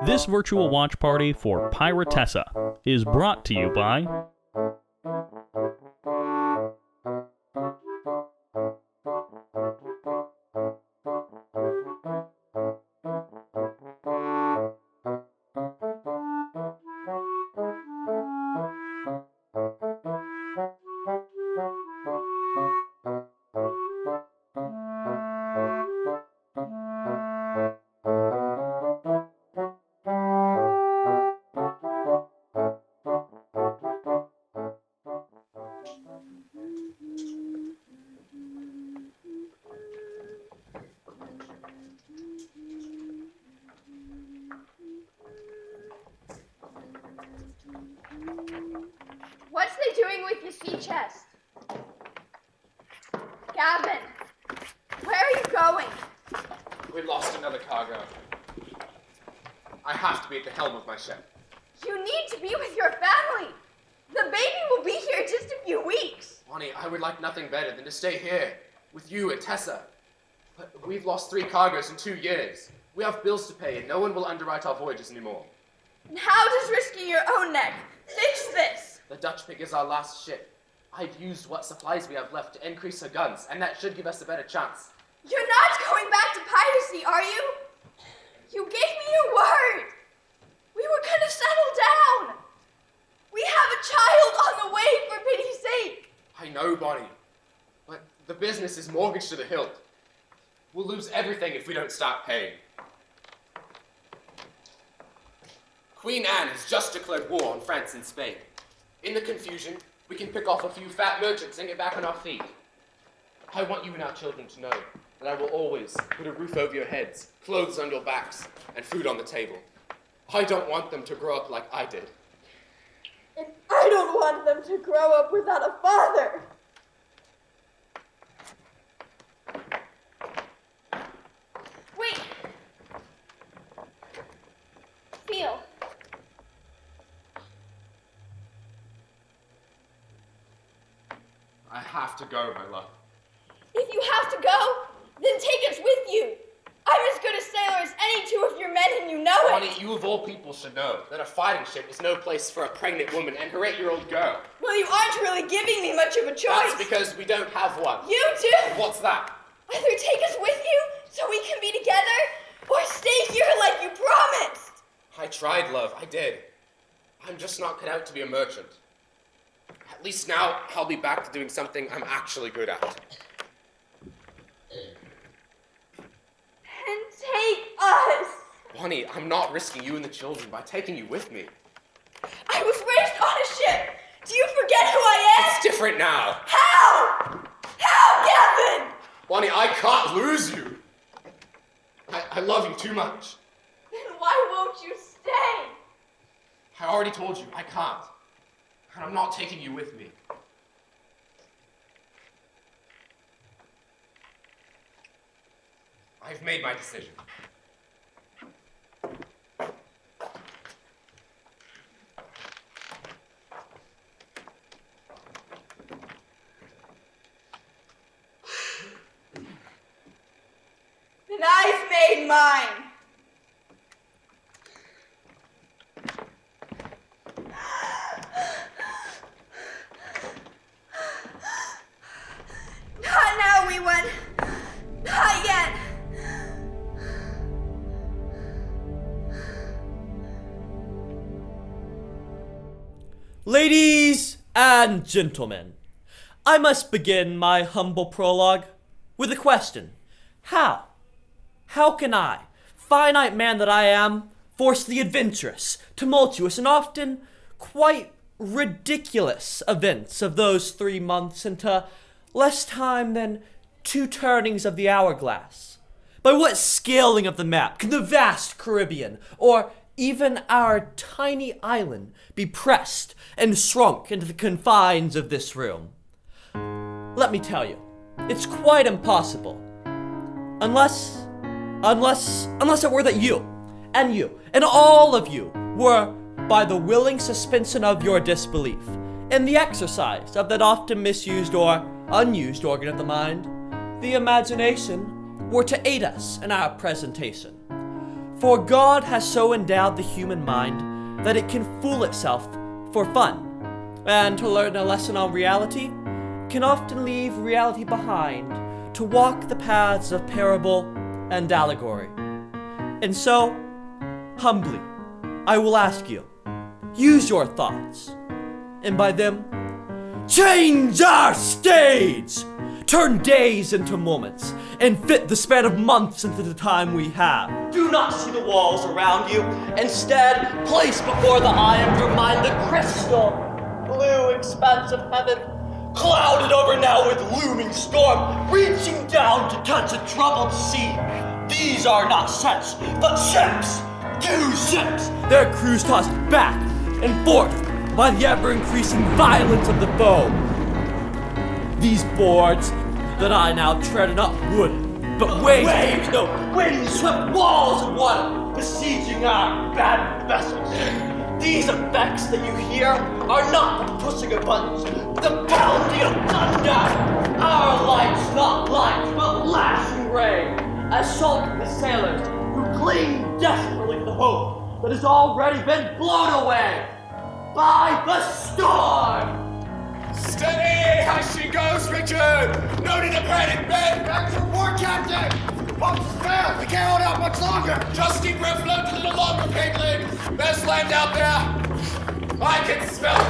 This virtual watch party for PiraTessa is brought to you by What's they doing with your sea chest? Gavin, where are you going? We lost another cargo. I have to be at the helm of my ship. You need to be with your family. The baby will be here in just a few weeks. Bonnie, I would like nothing better than to stay here with you and Tessa. But we've lost 3 cargoes in 2 years. We have bills to pay and no one will underwrite our voyages anymore. And how does risking your own neck fix this? The Dutch pig is our last ship. I've used what supplies we have left to increase her guns, and that should give us a better chance. You're not going back to piracy, are you? You gave me your word. We were gonna settle down. We have a child on the way, for pity's sake. I know, Bonnie, but the business is mortgaged to the hilt. We'll lose everything if we don't start paying. Queen Anne has just declared war on France and Spain. In the confusion, we can pick off a few fat merchants and get back on our feet. I want you and our children to know that I will always put a roof over your heads, clothes on your backs, and food on the table. I don't want them to grow up like I did. And I don't want them to grow up without a father. Wait. Feel. I have to go, my love. If you have to go, then take us with you. I'm as good a sailor as any 2 of your men, and you know it. Bonnie, you of all people should know that a fighting ship is no place for a pregnant woman and her 8-year-old girl. Well, you aren't really giving me much of a choice. That's because we don't have one. You do. What's that? Either take us with you so we can be together, or stay here like you promised. I tried, love. I did. I'm just not cut out to be a merchant. At least now I'll be back to doing something I'm actually good at. And take us. Bonnie, I'm not risking you and the children by taking you with me. I was raised on a ship. Do you forget who I am? It's different now. How? How, Gavin? Bonnie, I can't lose you. I love you too much. Then why won't you stay? I already told you, I can't. And I'm not taking you with me. I've made my decision. Then I've made mine. Not now, wee one. Not yet. Ladies and gentlemen, I must begin my humble prologue with a question. How? How can I, finite man that I am, force the adventurous, tumultuous, and often quite ridiculous events of those 3 months into less time than 2 turnings of the hourglass? By what scaling of the map can the vast Caribbean, or even our tiny island, be pressed and shrunk into the confines of this room? Let me tell you, it's quite impossible. Unless it were that you, and all of you, were, by the willing suspension of your disbelief, in the exercise of that often misused or unused organ of the mind, the imagination, were to aid us in our presentation. For God has so endowed the human mind that it can fool itself for fun, and to learn a lesson on reality can often leave reality behind to walk the paths of parable and allegory. And so, humbly, I will ask you, use your thoughts, and by them, change our stage! Turn days into moments, and fit the span of months into the time we have. Do not see the walls around you. Instead, place before the eye of your mind the crystal blue expanse of heaven, clouded over now with looming storm, reaching down to touch a troubled sea. These are not sets, but ships! 2 ships! Their crews tossed back and forth by the ever-increasing violence of the foe. These boards that I now tread up wood, but waves, no, wind-swept walls of water, besieging our bad vessels. These effects that you hear are not the pushing of buttons, the pounding of thunder. Our lights, not lights, but lashing rain, assault the sailors who cling desperately to the hope that has already been blown away by the storm. Steady! As she goes, Richard! No need to panic, men! Back to war, Captain! The boat's failed! We can't hold out much longer! Just keep her afloat a little longer, Pigling! Best land out there! I can smell it!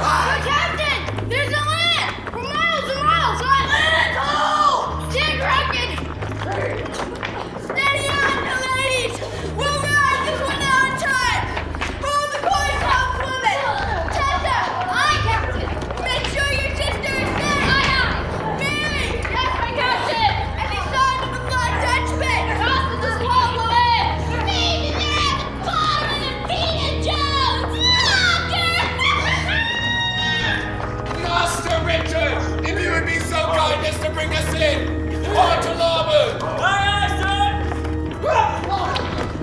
Captain! There's a land! For miles and miles! I land! Oh! Stand corrected! Steady on, ladies! We'll ride this one on time! Hold the coins out, women! Tessa! Aye, Captain! Make sure your sister is safe! Aye, Mary! Yes, my Captain! Any sign of a flying Dutchman? Cross this wall, woman! Feed them! Bottom and Peter Jones! Master Richard! If you would be so kind as to bring us in! Hard to larboard! Aye, sir!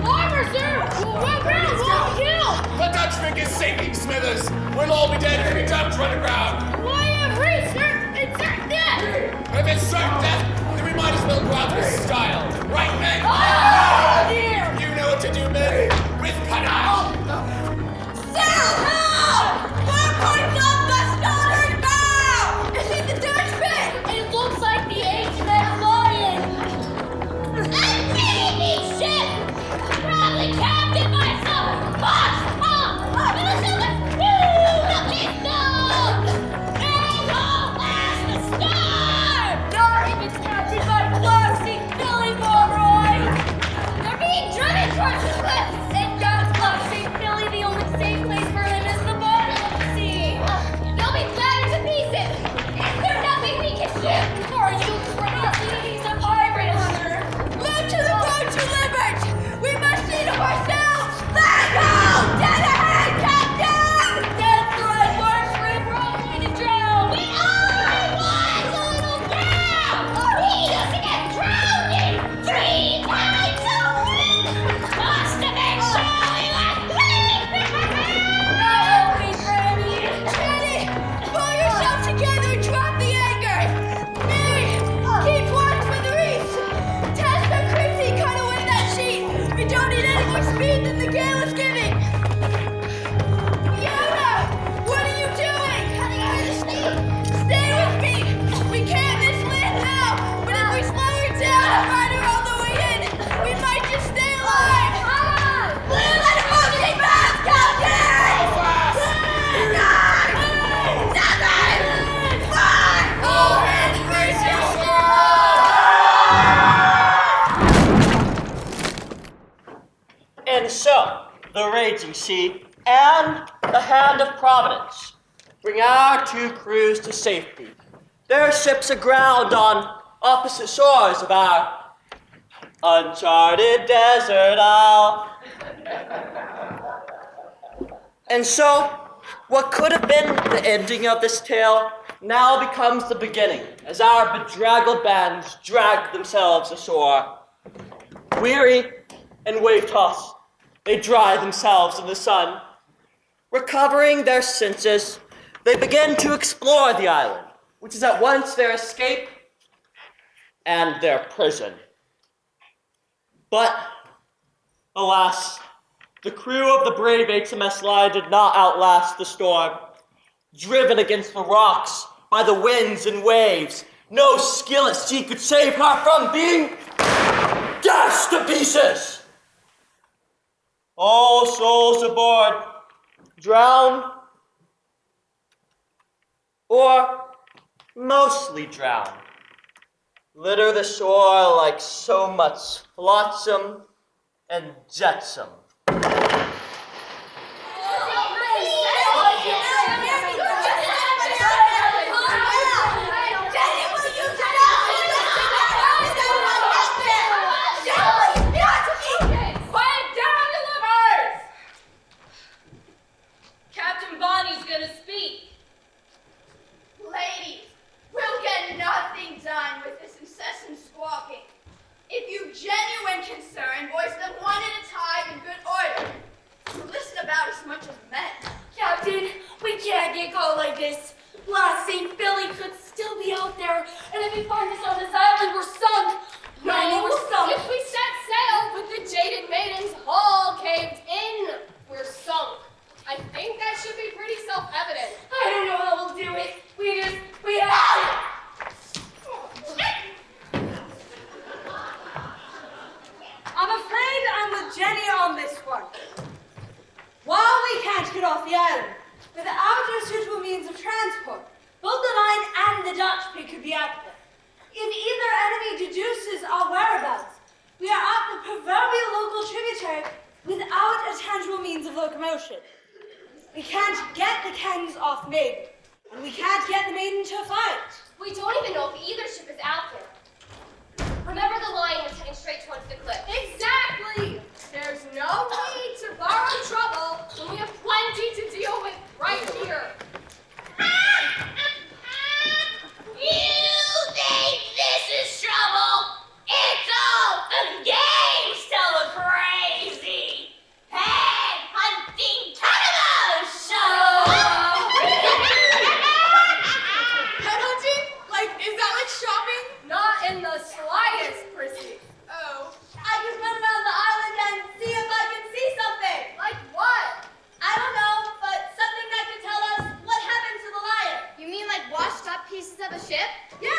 Larboard, sir! We'll ground! We'll be killed! The Dutchman is sinking, Smithers! We'll all be dead if we dumped to underground! Why have we, sir? It's certain death! If it's certain death, then we might as well go out with style. Right, men? Oh, dear! You know what to do, men. With panache. Sail help! We're points up the starboard bow! Is it the Dutchman? It looks like the ancient lion. A baby ship! Probably captain myself! Bosh! Are you crazy? He's a pirate hunter! Look to the boat to liberty! We must see to ourselves! Let go! Dead ahead, Captain! Dead threat marks we're going to drown! We are wise, a little girl! He doesn't get drowned 3 times over! Must have been surely left No, please, Granny! Jenny, pull yourself together and drop the anchor! Mary, keep watch for the reefs! Test the crazy cut away that sheet! We don't need any more speed than the gale is giving! Yoda, what are you doing? Cutting out the steam! Stay with me! We can't miss land now, but if we slow her down and ride her all the way in, we might just stay alive! Let her go get fast, Captain! 9, 7, 5, All hands brace yourselves! And so, the raging sea and the hand of Providence bring our 2 crews to safety. Their ships aground on opposite shores of our uncharted desert isle. And so, what could have been the ending of this tale now becomes the beginning, as our bedraggled bands drag themselves ashore. Weary and wave-tossed, they dry themselves in the sun. Recovering their senses, they begin to explore the island, which is at once their escape and their prison. But Alas, the crew of the brave HMS Lion did not outlast the storm. Driven against the rocks by the winds and waves, no skill at sea could save her from being dashed to pieces. All souls aboard drown, or mostly drown, litter the shore like so much flotsam and jetsam. Ladies, we'll get nothing done with this incessant squawking. If you've genuine concern, voice them one at a time in good order. You listen about as much as men. Captain, we can't get caught like this. Last St. Billy could still be out there, and if he finds us on this island, we're sunk. Randy, we're sunk. If we set sail with the jaded maiden's hull caved in, we're sunk. I think that should be pretty self-evident. I don't know how we'll do it. We have... I'm afraid I'm with Jenny on this one. While we can't get off the island, without a suitable means of transport, both the Line and the Dutch pig could be active. If either enemy deduces our whereabouts, we are at the proverbial local tributary without a tangible means of locomotion. We can't get the Kens off Maiden, and we can't get the Maiden to fight. We don't even know if either ship is out there. Remember the Lion was heading straight towards the cliff. Exactly! There's no need to borrow trouble When we have plenty to deal with right here. You think this is trouble? It's all a game, Stella Crazy! Head hunting cannibal show! Headhunting? Like, is that like shopping? Not in the slightest, Prissy. Oh. I can run around the island and see if I can see something. Like what? I don't know, but something that could tell us what happened to the lion. You mean like washed up pieces of a ship? Yeah.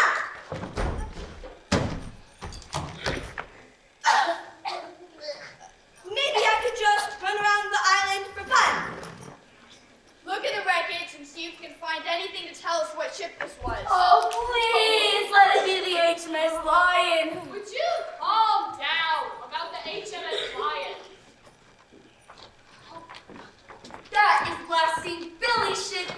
Maybe I could just run around the island for fun. Look at the wreckage and see if you can find anything to tell us what ship this was. Oh, please let it be the HMS Lion. Would you calm down about the HMS Lion? That is Blasting Billy's ship.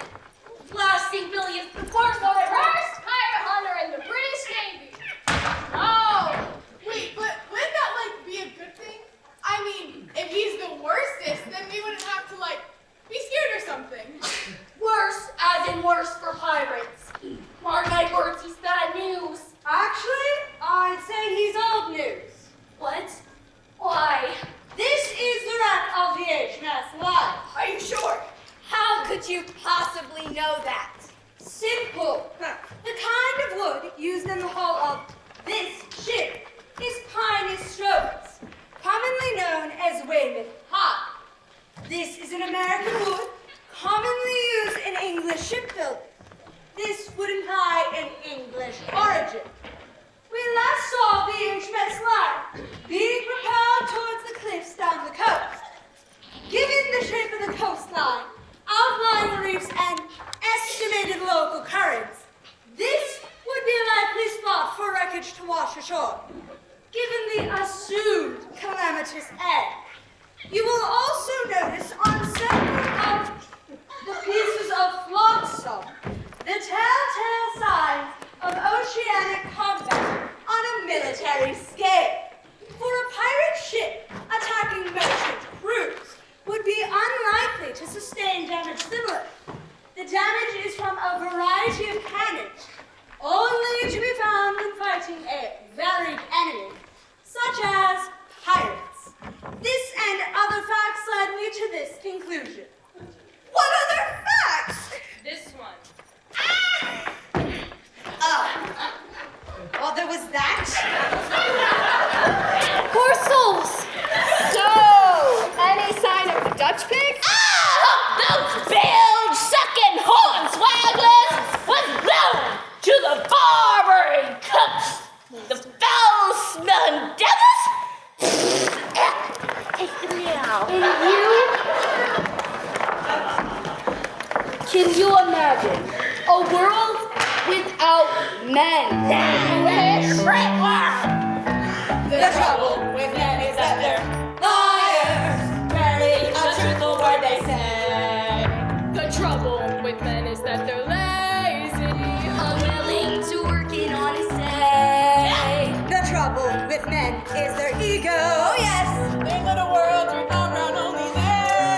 Blasting Billy is the worst First pirate hunter in the British Navy. No. Wait, but wouldn't that like be a good thing? I mean, if he's the worstest, then we wouldn't have to like be scared or something. Worse, as in worse for pirates. Mark my words, he's bad news. Actually, I'd say he's old news. What? Why? This is the wreck of the HMS Lion. Are you sure? How could you possibly know that? Simple. The kind of wood used in the hull of this ship is Pinus strobus, commonly known as Weymouth hop. This is an American wood commonly used in English shipbuilding. This would imply an English origin. We last saw the HMS Lion being propelled towards the cliffs down the coast. Given the shape of the coastline, outlying reefs, and estimated local currents, this would be a likely spot for wreckage to wash ashore. Given the assumed calamitous end, you will also notice on several of the pieces of flotsam the telltale signs of oceanic combat on a military scale. For a pirate ship attacking merchant crews would be unlikely to sustain damage similar. The damage is from a variety of cannon, only to be found when fighting a varied enemy, such as pirates. This and other facts led me to this conclusion. What other facts? This one. Well, there was that. Poor souls. So Can you imagine a world without men? The trouble with men is that they're liars. Rarely a truthful word they say. The trouble with men is that they're lazy. Unwilling to work in honest day. The trouble with men is their ego. Oh yes, their little worlds revolve around only them.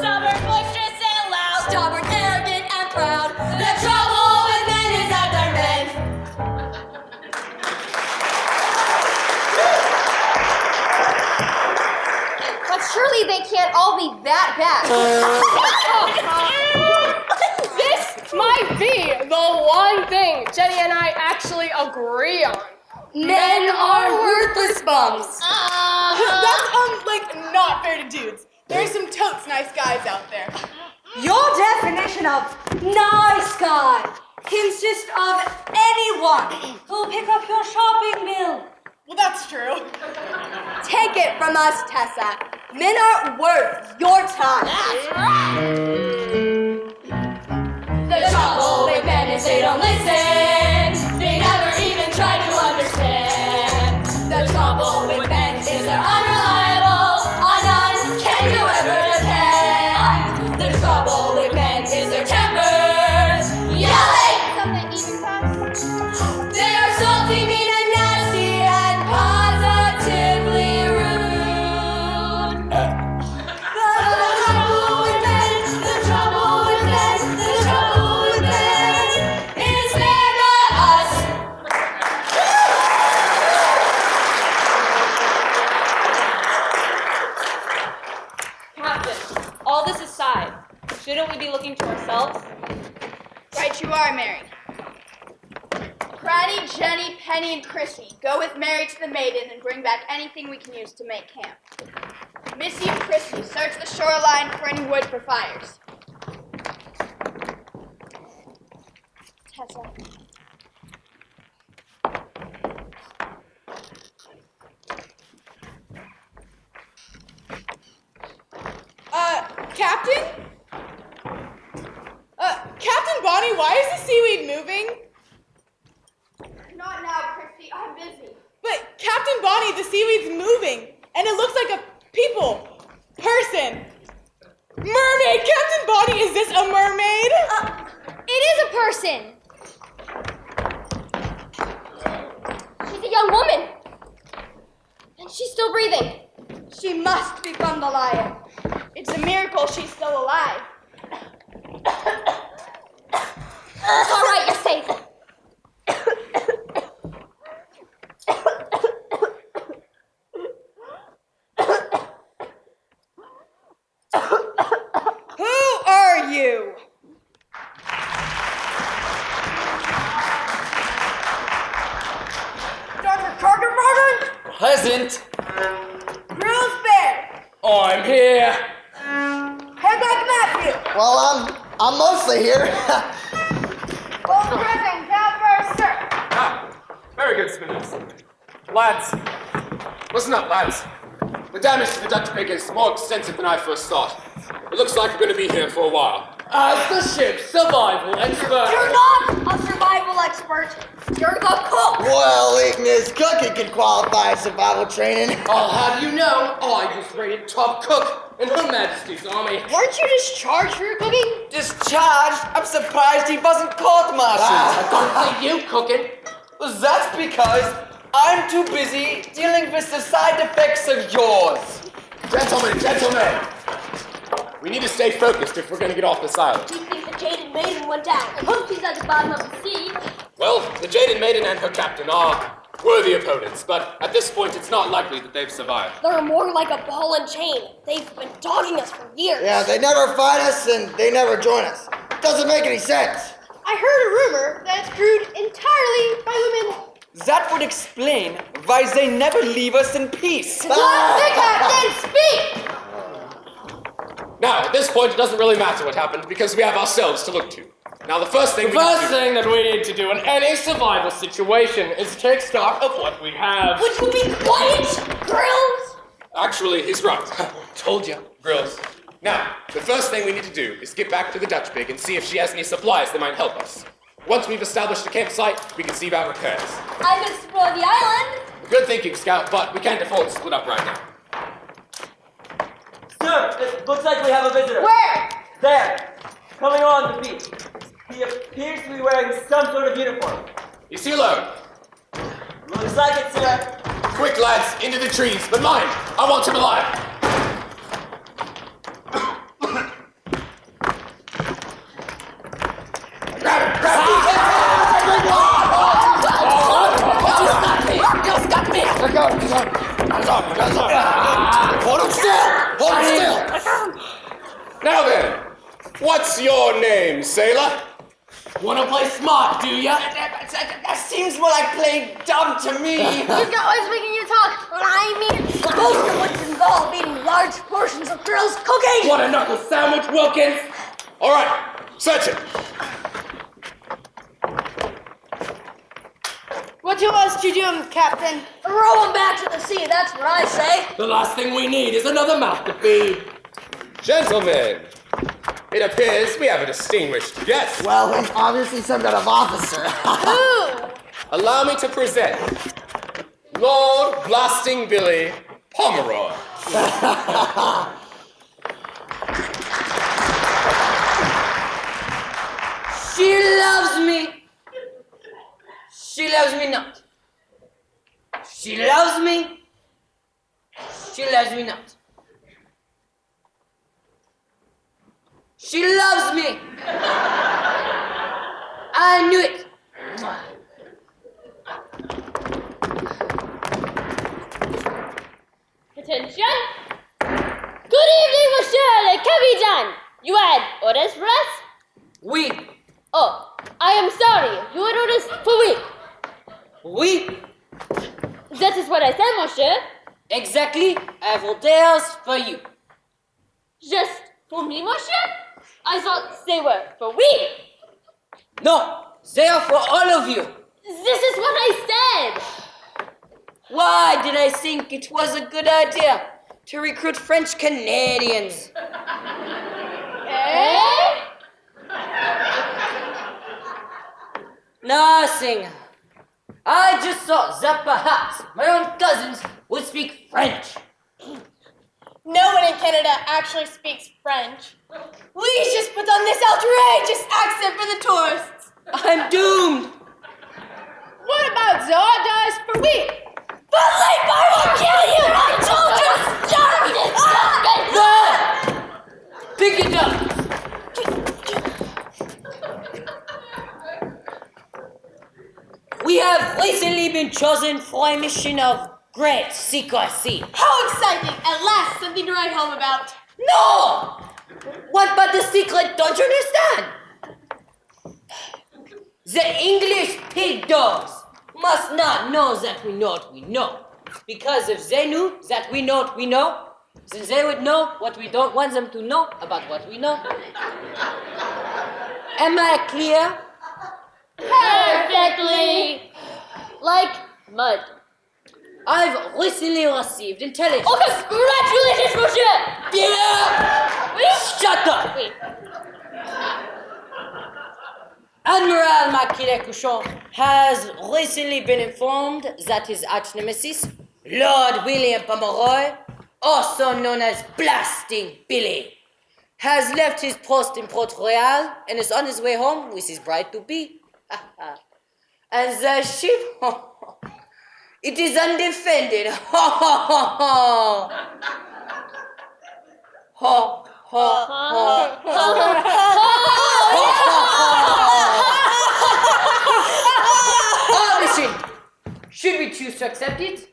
Stubborn, boisterous, and loud. Stubborn, arrogant, and proud. The trouble with men is that they're men. But surely they can't all be that bad. This might be the one thing Jenny and I actually agree on. Men are worthless bums. That's not fair to dudes. There's some totes nice guys out there. Your definition of nice guy consists of anyone who'll pick up your shopping bill. Well, that's true. Take it from us, Tessa. Men aren't worth your time. The trouble with men is they don't listen. They never even try to understand. The trouble with men is they're unreliable. On none can you ever depend. The trouble with men is their tempers. Yelling. They are salty, mean, and nasty, and positively rude. The trouble with men is they're not us. Captain, all this aside, shouldn't we be looking to ourselves? Right you are, Mary. Granny, Jenny, Penny, and Chrissy, go with Mary to the Maiden and bring back anything we can use to make camp. Missy and Chrissy, search the shoreline for any wood for fires. Tessa. Captain? Captain Bonnie, why is the seaweed moving? Not now, Chrissy. I'm busy. But Captain Bonnie, the seaweed's moving, and it looks like a person. Mermaid! Captain Bonnie, is this a mermaid? It is a person. She's a young woman. And she's still breathing. She must be from the lion. It's a miracle she's still alive. It's all right, you're safe. Who are you? Dr. Carter? Present. Bruce Bear. I'm here. Head back Matthew. Well, I'm mostly here. Old Griffin, down first, sir. Ah, very good, Smithers. Lads. Listen up, lads. The damage to the duct rig is more extensive than I first thought. It looks like we're going to be here for a while. As the ship's survival expert. You're not a survival expert. You're the cook. Well, even his cooking can qualify as survival training. I'll have you know, I just rated top cook in Her Majesty's Army. Weren't you discharged for your cooking? Discharged? I'm surprised he wasn't court-martialed. Don't see you cooking. That's because I'm too busy dealing with the side effects of yours. Gentlemen. We need to stay focused if we're going to get off this island. We think the Jaded Maiden went down. I hope she's at the bottom of the sea. Well, the Jaded Maiden and her captain are worthy opponents, but at this point it's not likely that they've survived. They're more like a ball and chain. They've been dogging us for years. Yeah, they never fight us and they never join us. Doesn't make any sense. I heard a rumor that it's crewed entirely by women. That would explain why they never leave us in peace. Let the captain speak! Now, at this point, it doesn't really matter what happened because we have ourselves to look to. Now, the first thing that we need to do in any survival situation is take stock of what we have. Would you be quiet, Grills? Actually, he's right. Told you, Grills. Now, the first thing we need to do is get back to the Dutch pig and see if she has any supplies that might help us. Once we've established a campsite, we can see about repairs. I could explore the island. Good thinking, Scout, but we can't afford to split up right now. Sir, it looks like we have a visitor. Where? There, coming along the beach. He appears to be wearing some sort of uniform. Is he alone? Looks like it, sir. Quick, lads, into the trees, but mind, I want him alive. Grab him! Hold him still! Hold him still! Now then, what's your name, sailor? Wanna play smart, do ya? That seems more like playing dumb to me. He's always making you talk. I mean, most of which involve eating large portions of girls' cooking. Want a knuckle sandwich, Wilkins? All right, search it. What you was to do, Captain? Throw him back to the sea, that's what I say. The last thing we need is another mouth to feed. Gentlemen, it appears we have a distinguished guest. Well, he's obviously some kind of officer. Allow me to present Lord Blasting Billy Pomeroy. She loves me. She loves me not. She loves me. She loves me not. She loves me. I knew it. Attention! Good evening, Monsieur le Capitaine! You had orders for us? Oui. Oh, I am sorry. You had orders for we. Oui. That is what I said, Monsieur. Exactly. I have orders for you. Just for me, Monsieur? I thought they were for we. No, they are for all of you. This is what I said. Why did I think it was a good idea to recruit French Canadians? Eh? Nothing. I just thought that perhaps my own cousins would speak French. No one in Canada actually speaks French. We just put on this outrageous accent for the tourists. I'm doomed. What about orders for we? But Leap, I will kill you! I told you! Stop it! Pick it up. We have recently been chosen for a mission of great secrecy. How exciting! At last, something to write home about. No! What but the secret, don't you understand? The English pig dogs must not know that we know what we know. Because if they knew that we know what we know, then they would know what we don't want them to know about what we know. Am I clear? Perfectly. Like mud. I've recently received intelligence. Oh, congratulations, Monsieur! Yeah! Oui? Shut up! Oui. Admiral Maquille Couchon has recently been informed that his arch-nemesis, Lord William Pomeroy, also known as Blasting Billy, has left his post in Port Royal and is on his way home with his bride-to-be. And the ship, it is undefended. Ho, ho, ho, ho. Ho, ho, Our mission, should we choose to accept it,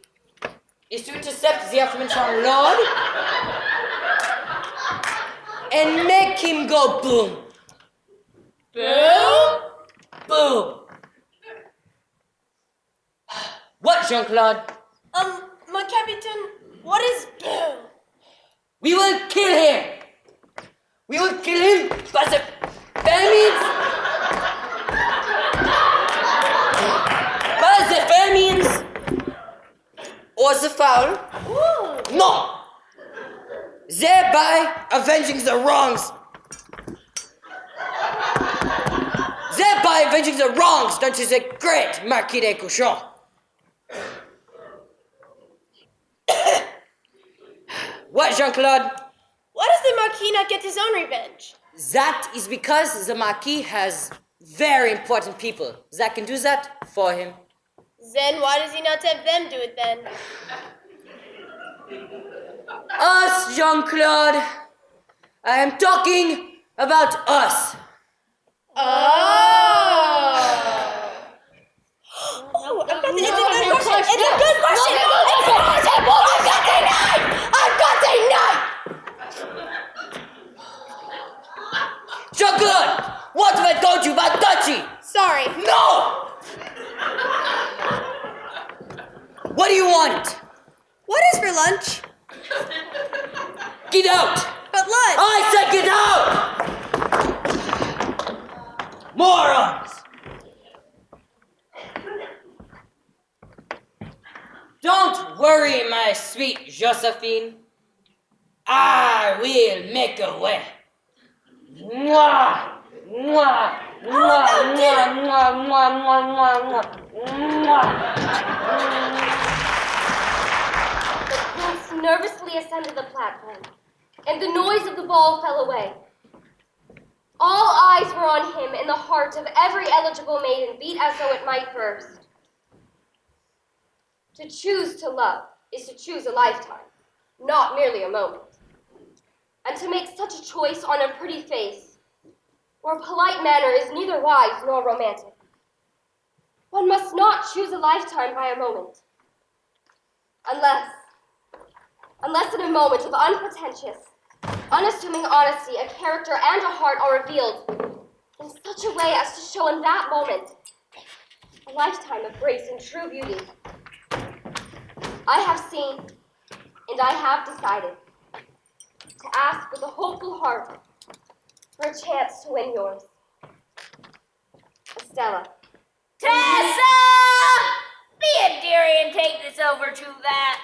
is to intercept the aforementioned Lord and make him go boom. Boom? Boom. What, Jean-Claude? My captain, what is boom? We will kill him. We will kill him by the famines. By the famines. Or the foul. No. thereby avenging the wrongs. Thereby avenging the wrongs done to the great Marquis de Couchon. What, Jean-Claude? Why does the Marquis not get his own revenge? That is because the Marquis has very important people that can do that for him. Then why does he not have them do it then? Us, Jean-Claude. I am talking about us. Oh, it's a good question. It's a good question. I've got denied! Jean-Claude, what have I told you about Dutchy? Sorry. No! What do you want? What is for lunch? Get out! But lunch. I said get out! Morons! Don't worry, my sweet Josephine. I will make a way. Mwah! Mwah! Mwah! Mwah! Mwah! Mwah! Mwah! Mwah! The prince nervously ascended the platform, and the noise of the ball fell away. All eyes were on him, and the heart of every eligible maiden beat as though it might burst. To choose to love is to choose a lifetime, not merely a moment. And to make such a choice on a pretty face or a polite manner is neither wise nor romantic. One must not choose a lifetime by a moment. Unless in a moment of unpretentious, unassuming honesty, a character and a heart are revealed in such a way as to show in that moment a lifetime of grace and true beauty. I have seen, and I have decided, to ask with a hopeful heart for a chance to win yours. Estella. Tessa! Be a dearie and take this over to that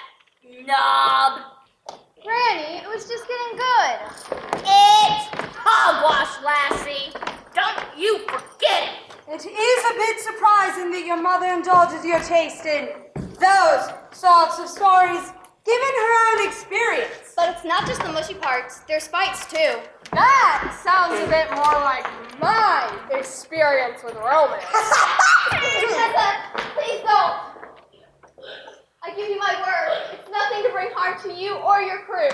knob. Granny, it was just getting good. It's hogwash, lassie. Don't you forget it. It is a bit surprising that your mother indulges your taste in those sorts of stories, given her own experience. But it's not just the mushy parts, there's fights too. That sounds a bit more like my experience with romance. Tessa, please don't. I give you my word. It's nothing to bring harm to you or your crew.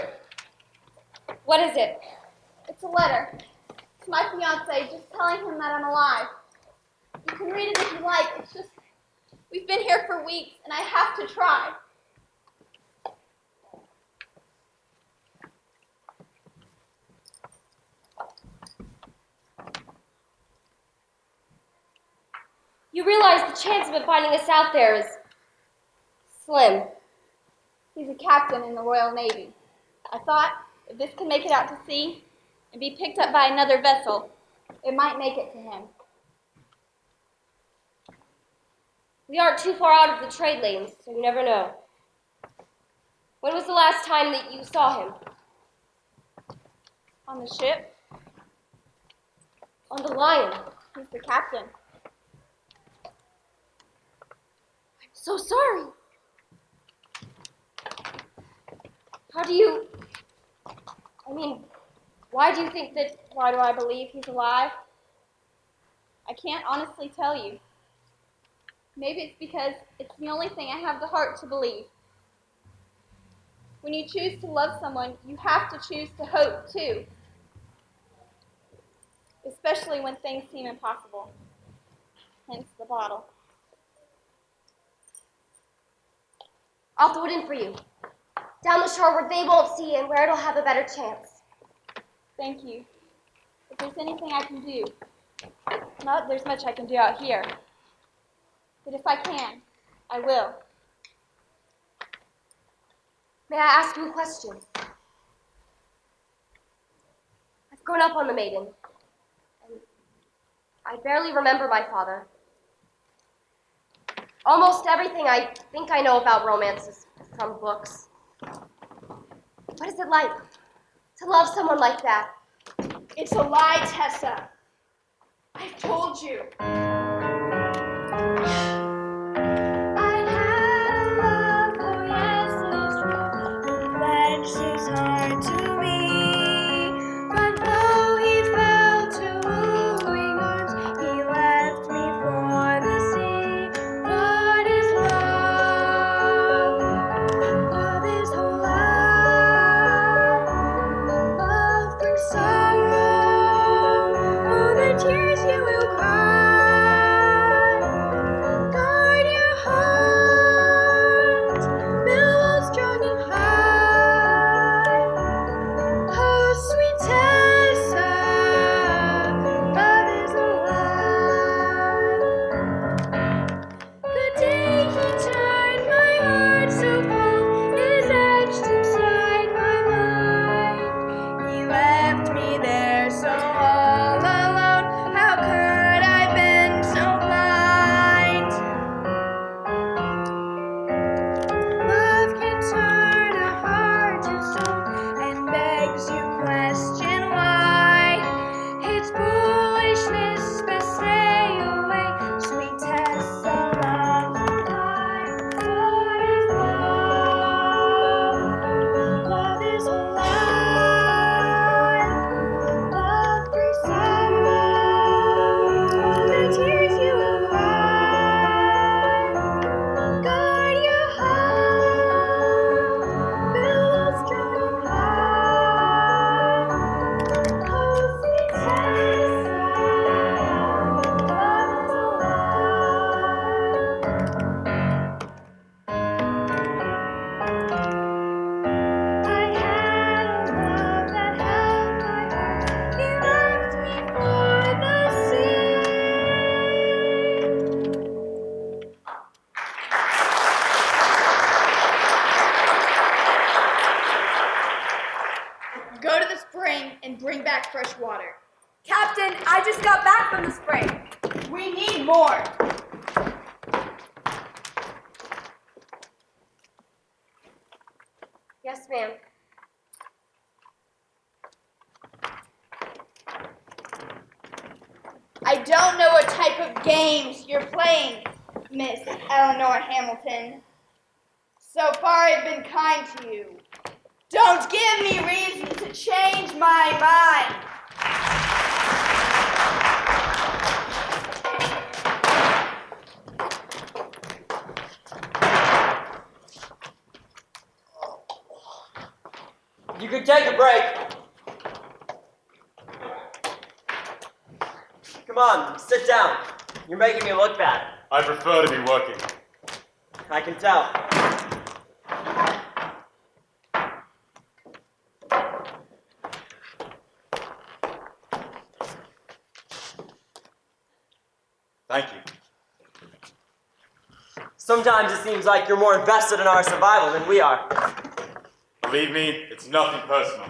What is it? It's a letter to my fiancé, just telling him that I'm alive. You can read it if you like. It's just, we've been here for weeks, and I have to try. You realize the chance of it finding us out there is slim. He's a captain in the Royal Navy. I thought if this could make it out to sea and be picked up by another vessel, it might make it to him. We aren't too far out of the trade lanes, so you never know. When was the last time that you saw him? On the ship, On the Lion. he's the captain. I'm so sorry. How do you... why do you think that... Why do I believe he's alive? I can't honestly tell you. Maybe it's because it's the only thing I have the heart to believe. When you choose to love someone, you have to choose to hope too. Especially when things seem impossible. Hence the bottle. I'll throw it in for you. Down the shore where they won't see and where it'll have a better chance. Thank you. If there's anything I can do, not that there's much I can do out here, but if I can, I will. May I ask you a question? I've grown up on the Maiden, and I barely remember my father. Almost everything I think I know about romance is from books. What is it like? to love someone like that. It's a lie, Tessa. I've told you. His heart to me, but though he fell to wooing arms, he left me for the sea. What is love? Love is whole love. Love brings sorrow. Oh, the tears you will cry. Guard your heart. Billows strong and high. Oh, sweet Tessa, love is alive. The day he turned my heart so cold is etched inside my mind. He left me there so all alone. How could I been so blind? Love can turn a heart to stone and begs you question why. It's foolishness, best stay away. Sweet Tessa, love will die. What is love? Love is alive. Love brings sorrow. All the tears you will cry. Guard your heart. Billows strong and high. Oh, sweet Tessa, love is alive. I had a love that held my heart. He left me for the sea. Go to the spring and bring back fresh water. Captain, I just got back from the spring. We need more. Yes, ma'am. I don't know what type of games you're playing, Miss Eleanor Hamilton. So far, I've been kind to you. Don't give me reason to change my mind. You could take a break. Come on, sit down. You're making me look bad. I prefer to be working. I can tell. Thank you. Sometimes it seems like you're more invested in our survival than we are. Believe me, it's nothing personal.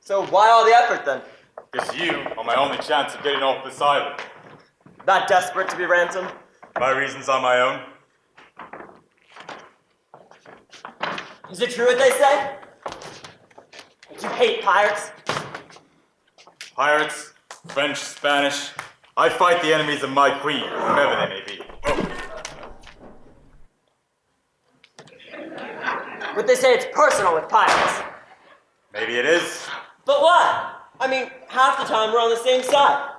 So why all the effort then? Because you are my only chance of getting off this island. That desperate to be ransomed? My reasons are my own. Is it true what they say? That you hate pirates? Pirates, French, Spanish. I fight the enemies of my queen, whomever they may be. But they say it's personal with pirates. Maybe it is. But what? I mean, half the time we're on the same side.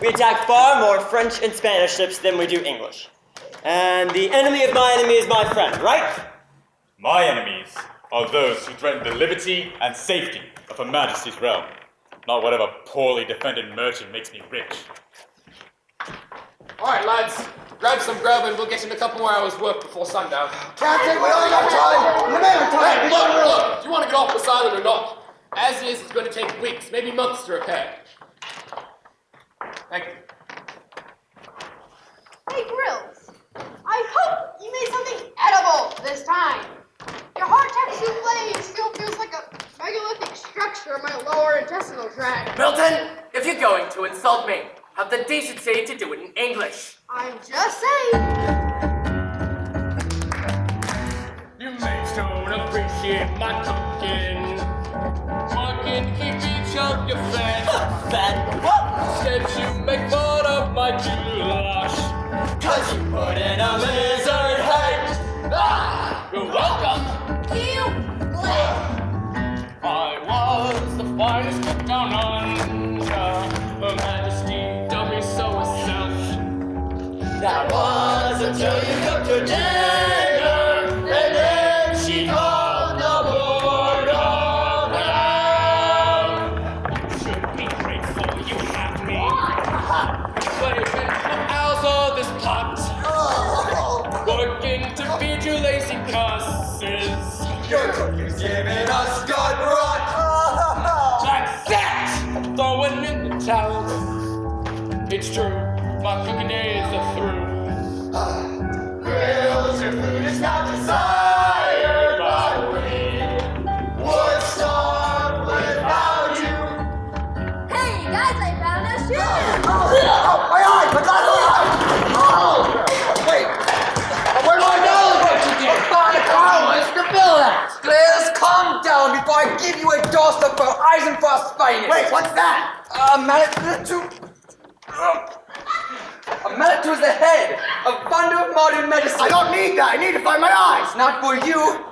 We attack far more French and Spanish ships than we do English. And the enemy of my enemy is my friend, right? My enemies are those who threaten the liberty and safety of Her Majesty's realm, not whatever poorly defended merchant makes me rich. All right, lads, grab some grub and we'll get in a couple more hours' work before sundown. Captain, we only got time. Remember time. Hey, look, do you want to get off this island or not? As is, it's going to take weeks, maybe months to repair. Thank you. Hey, Grills. I hope you made something edible this time. Your hardtack souffle still feels like a megalithic structure in my lower intestinal tract. Milton, if you're going to insult me, have the decency to do it in English. I'm just saying. You mates don't appreciate my cooking. hope you're fed. Fed? What? Instead you make fun of my goulash. 'Cause you put in a lizard head. Ah! You're welcome. You live. I was the finest cook down under. Her Majesty dubbed me so herself. That was until you cooked her dinner, and then she called the board of You should be grateful you have me. But it meant the owls all this pot. Working to feed you lazy cusses. Your cooking's giving us gut rot. That's that! Throwing in the towel. It's true, my cooking days are through. Grills, your food is not desired, but we would starve without you. Hey, guys, I found a ship. Oh, my eye! My glass eye! Oh! Wait! Where do I know what you did? Find a car, Mr. Bill. Please calm down before I give you a dose of Eisenfrost's finest. Wait, what's that? A mallet to the head, a wonder of modern medicine. I don't need that. I need to find my eyes. It's not for you.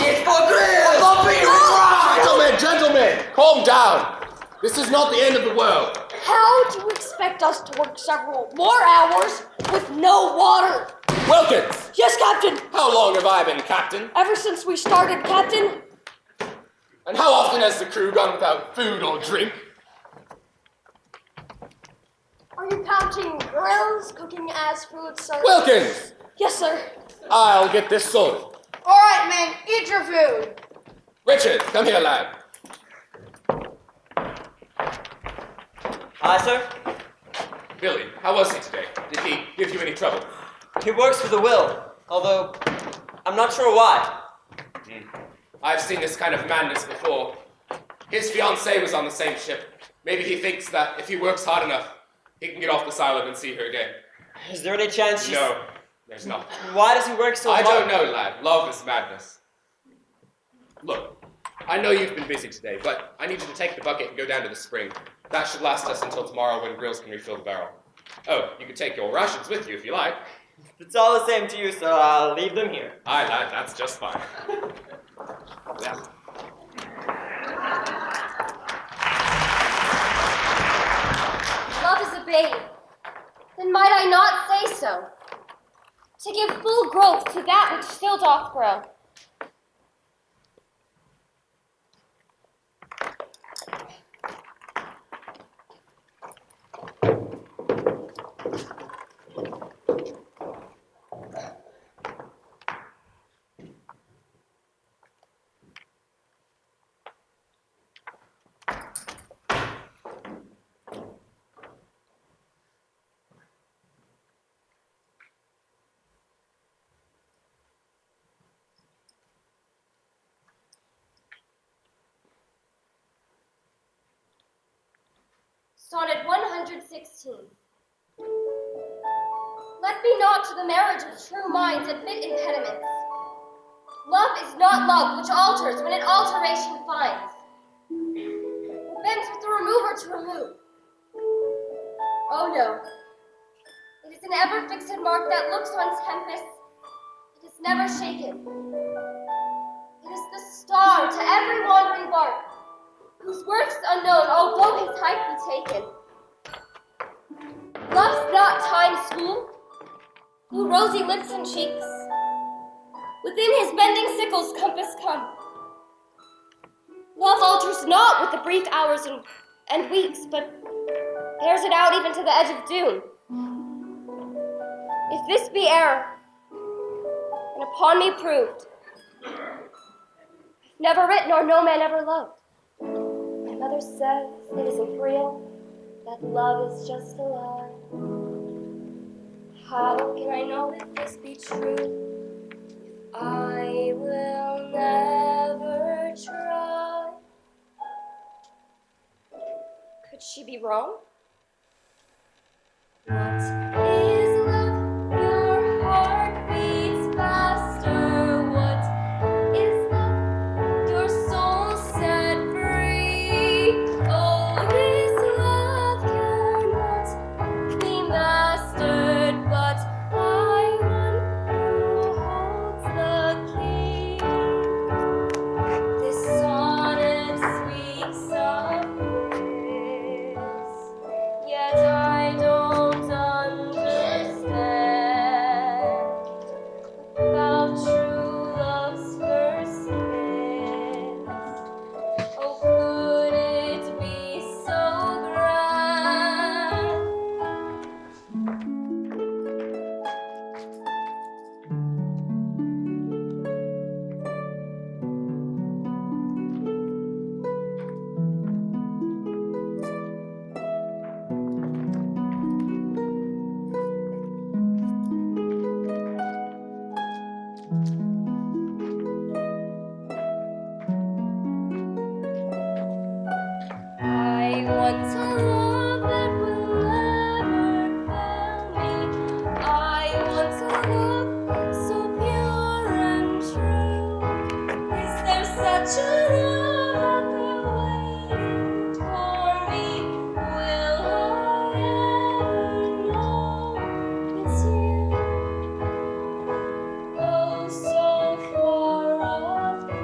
It's for Grills. For me to try. Gentlemen, calm down. This is not the end of the world. How do you expect us to work several more hours with no water? Wilkins, Yes, Captain. how long have I been captain? Ever since we started, Captain. And how often has the crew gone without food or drink? Are you counting grills cooking as food, sir? Wilkins, Yes, sir. I'll get this sorted. All right, men, eat your food. Richard, come here, lad. Hi, sir. Billy, how was he today? Did he give you any trouble? He works with a will, although I'm not sure why. I've seen this kind of madness before. His fiancée was on the same ship. Maybe he thinks that if he works hard enough, he can get off this island and see her again. Is there any chance she's... No, there's not. Why does he work so I hard? don't know, lad. Love is madness. Look, I know you've been busy today, but I need you to take the bucket and go down to the spring. That should last us until tomorrow when Grills can refill the barrel. Oh, you could take your rations with you if you like. It's all the same to you, so I'll leave them here. Aye, lad, that's just fine. Yeah. Love is a babe. Then might I not say so? To give full growth to that which still doth grow. Sonnet 116. Let me not to the marriage of true minds admit impediments. Love is not love which alters when it alteration finds. Who bends with the remover to remove. Oh no, it is an ever-fixed mark that looks on tempests. It is never shaken. It is the star to every wandering bark, whose worth's unknown, although his height be taken. Love's not time's school, who rosy lips and cheeks, within his bending sickle's compass come. Love alters not with the brief hours and weeks, but bears it out even to the edge of doom. If this be error, and upon me proved, never writ nor no man ever loved. My mother says it isn't real, that love is just a lie. How can I know if this be true, if I will never try? Could she be wrong? What is love? Your heart beats faster. What is love? Your soul set free. Oh, want a love that will never fail me. I want a love so pure and true. Is there such a love out there waiting for me? Will I ever know it's you? Oh, so far off that.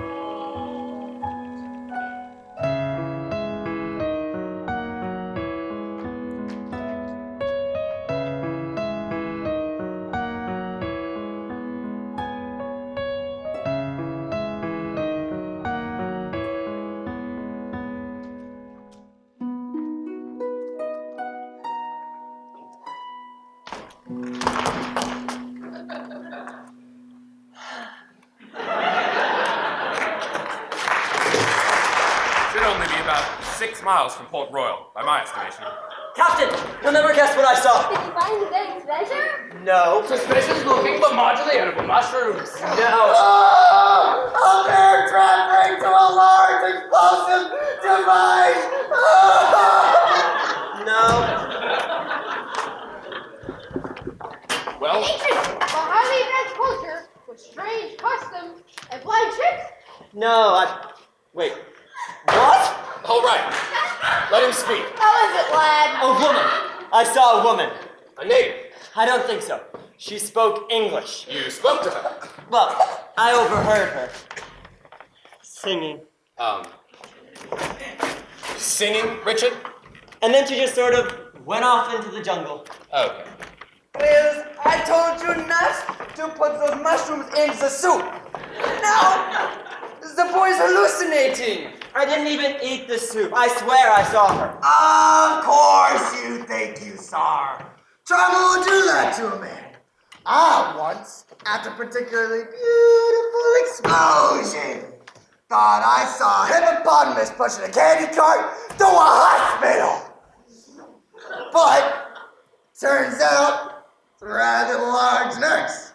Should only be about 6 miles from Port Royal, by my estimation. Captain, you'll never guess what I saw. Did you find the big treasure? No. Suspicious looking but marginally edible mushrooms. No. A bear traffic to a large explosive device! No. Well, Ancient, but highly advanced culture with strange customs and flying ships. No, Wait. What? all right. Let him speak. How is it, lad? A woman. I saw a woman. A native. I don't think so. She spoke English. You spoke to her. Well, I overheard her. Singing. Singing, Richard? And then she just sort of went off into the jungle. Okay. Liz, I told you not to put those mushrooms in the soup. Now, the boy's hallucinating. I didn't even eat the soup. I swear I saw her. Of course you think you saw her. Trauma will do that to a man. I once, after a particularly beautiful explosion, thought I saw a hippopotamus pushing a candy cart to a hospital. But, turns out, it's a rather large nurse,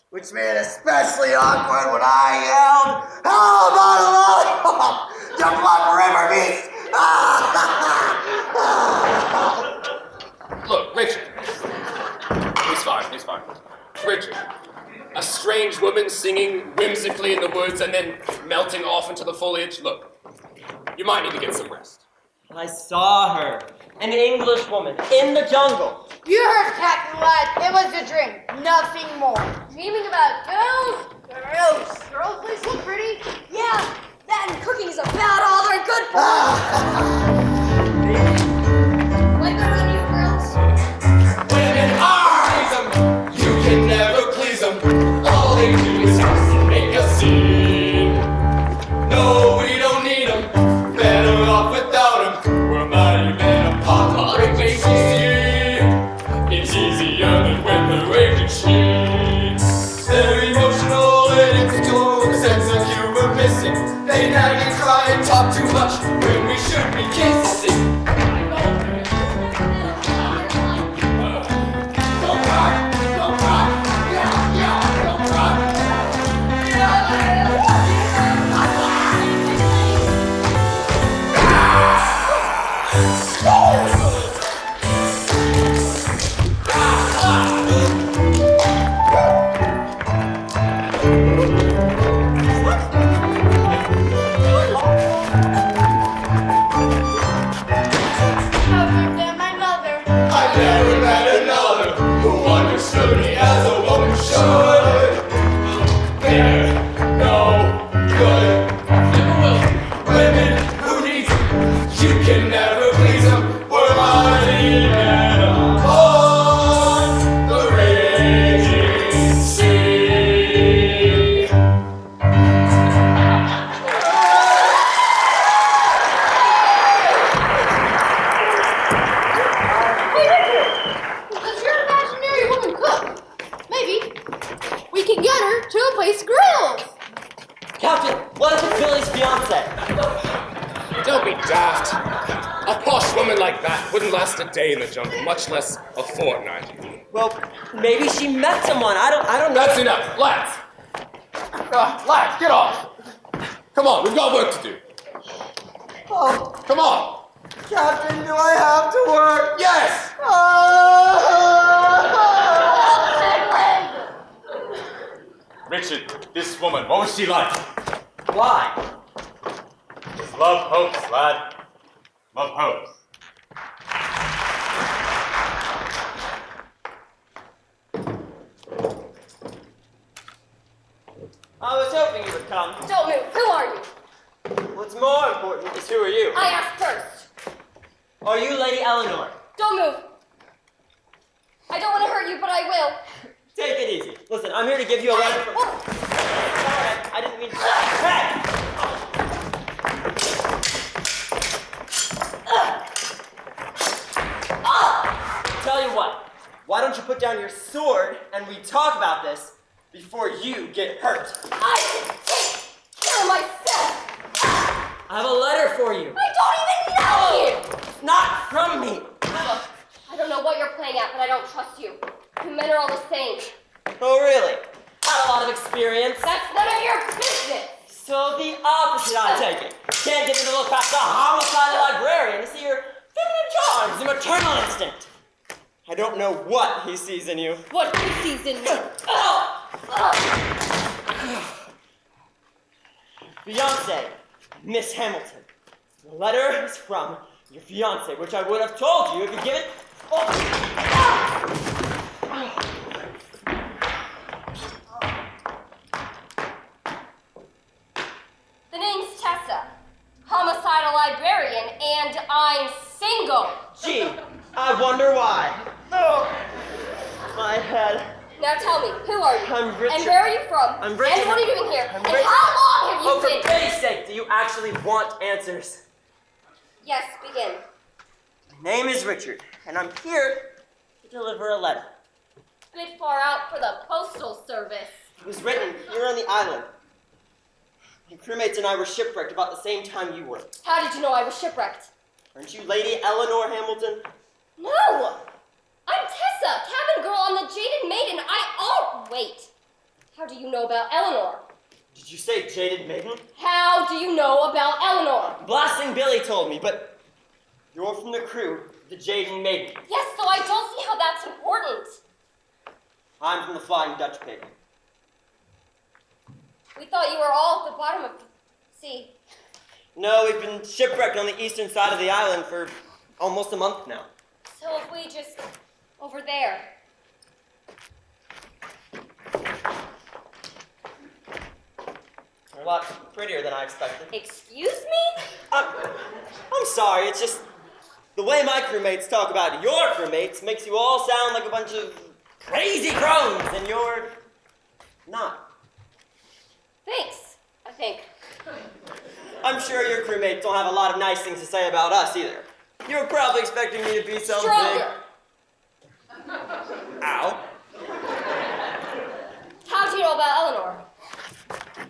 which made it especially awkward when I yelled, "How about a lollipop? You blood river beast!" Look, Richard. He's fine. Richard. A strange woman singing whimsically in the woods and then melting off into the foliage. Look, you might need to get some rest. I saw her. An English woman in the jungle. You heard, Captain Lad. It was a dream. Nothing more. Dreaming about girls? Gross. Girls, please look pretty. Yeah, that and cooking's about all they're good for. Like the run, you girls? Women are them. You can never please them. All they do is fuss and make a scene. No, we don't need them. Better off without them. We're mighty men apart. Like they see. It's easier than when the rage machine. They're emotional and it's your sense of humor missing. They nag and cry and talk too much when we should be kissing. Don't cry, don't cry, yeah, don't cry. Other than my mother. I never met another who understood me as a woman should. They're no good. Never will. Women who need you, you can never please them. We're mighty men upon the raging sea. Hey, Richard! Does your imaginary woman cook? Maybe we can get her to a place grilled. Captain, what if it's Billy's fiance? Don't be daft. A posh woman like that wouldn't last a day in the jungle, much less a fortnight. Well, maybe she met someone. I don't know. That's enough, lads. Lads, get off. Come on, we've got work to do. Oh, Come on. Captain, do I have to work? Yes! Richard, this woman, what was she like? Why? Just love hopes, lad. Love hopes. I was hoping you would come. Don't move. Who are you? What's more important is who are you? I asked first. Are you Lady Eleanor? Don't move. I don't want to hurt you, but I will. Take it easy. Listen, I'm here to give you a letter from... Sorry, I didn't mean to... Hey! Tell you what, why don't you put down your sword and we talk about this before you get hurt? I can take care of myself. I have a letter for you. I don't even know you. It's not from me. Look, I don't know what you're playing at, but I don't trust you. You men are all the same. Oh, really? Had a lot of experience. That's none of your business. So the opposite, I take it. Can't get me to look past the homicidal librarian to see your feminine charms and maternal instinct. I don't know what he sees in you. What he sees in me. Fiancé, Miss Hamilton. The letter is from your fiancé, which I would have told you if you give it. The name's Tessa, homicidal librarian, and I'm single. Gee, I wonder why. Oh, my head. Now tell me, who are you? I'm Richard. And where are you from? I'm Richard. And what are you doing here? I'm And Richard. how long have you Oh, for been? pity's sake, do you actually want answers? Yes, begin. My name is Richard, and I'm here to deliver a letter. A bit far out for the postal service. It was written here on the island. Your crewmates and I were shipwrecked about the same time you were. How did you know I was shipwrecked? Aren't you Lady Eleanor Hamilton? No! I'm Tessa, cabin girl on the Jaded Maiden. Wait. How do you know about Eleanor? Did you say Jaded Maiden? How do you know about Eleanor? Blasting Billy told me, but you're from the crew, the Jaded Maiden. Yes, so I don't see how that's important. I'm from the Flying Dutch Pig. We thought you were all at the bottom of the sea. No, we've been shipwrecked on the eastern side of the island for almost a month now. So if we just... over there. A lot prettier than I expected. Excuse me? I'm sorry, it's just the way my crewmates talk about your crewmates makes you all sound like a bunch of crazy crones, and you're not. Thanks, I think. I'm sure your crewmates don't have a lot of nice things to say about us either. You were probably expecting me to be some Stronger. big... Ow. How do you know about Eleanor?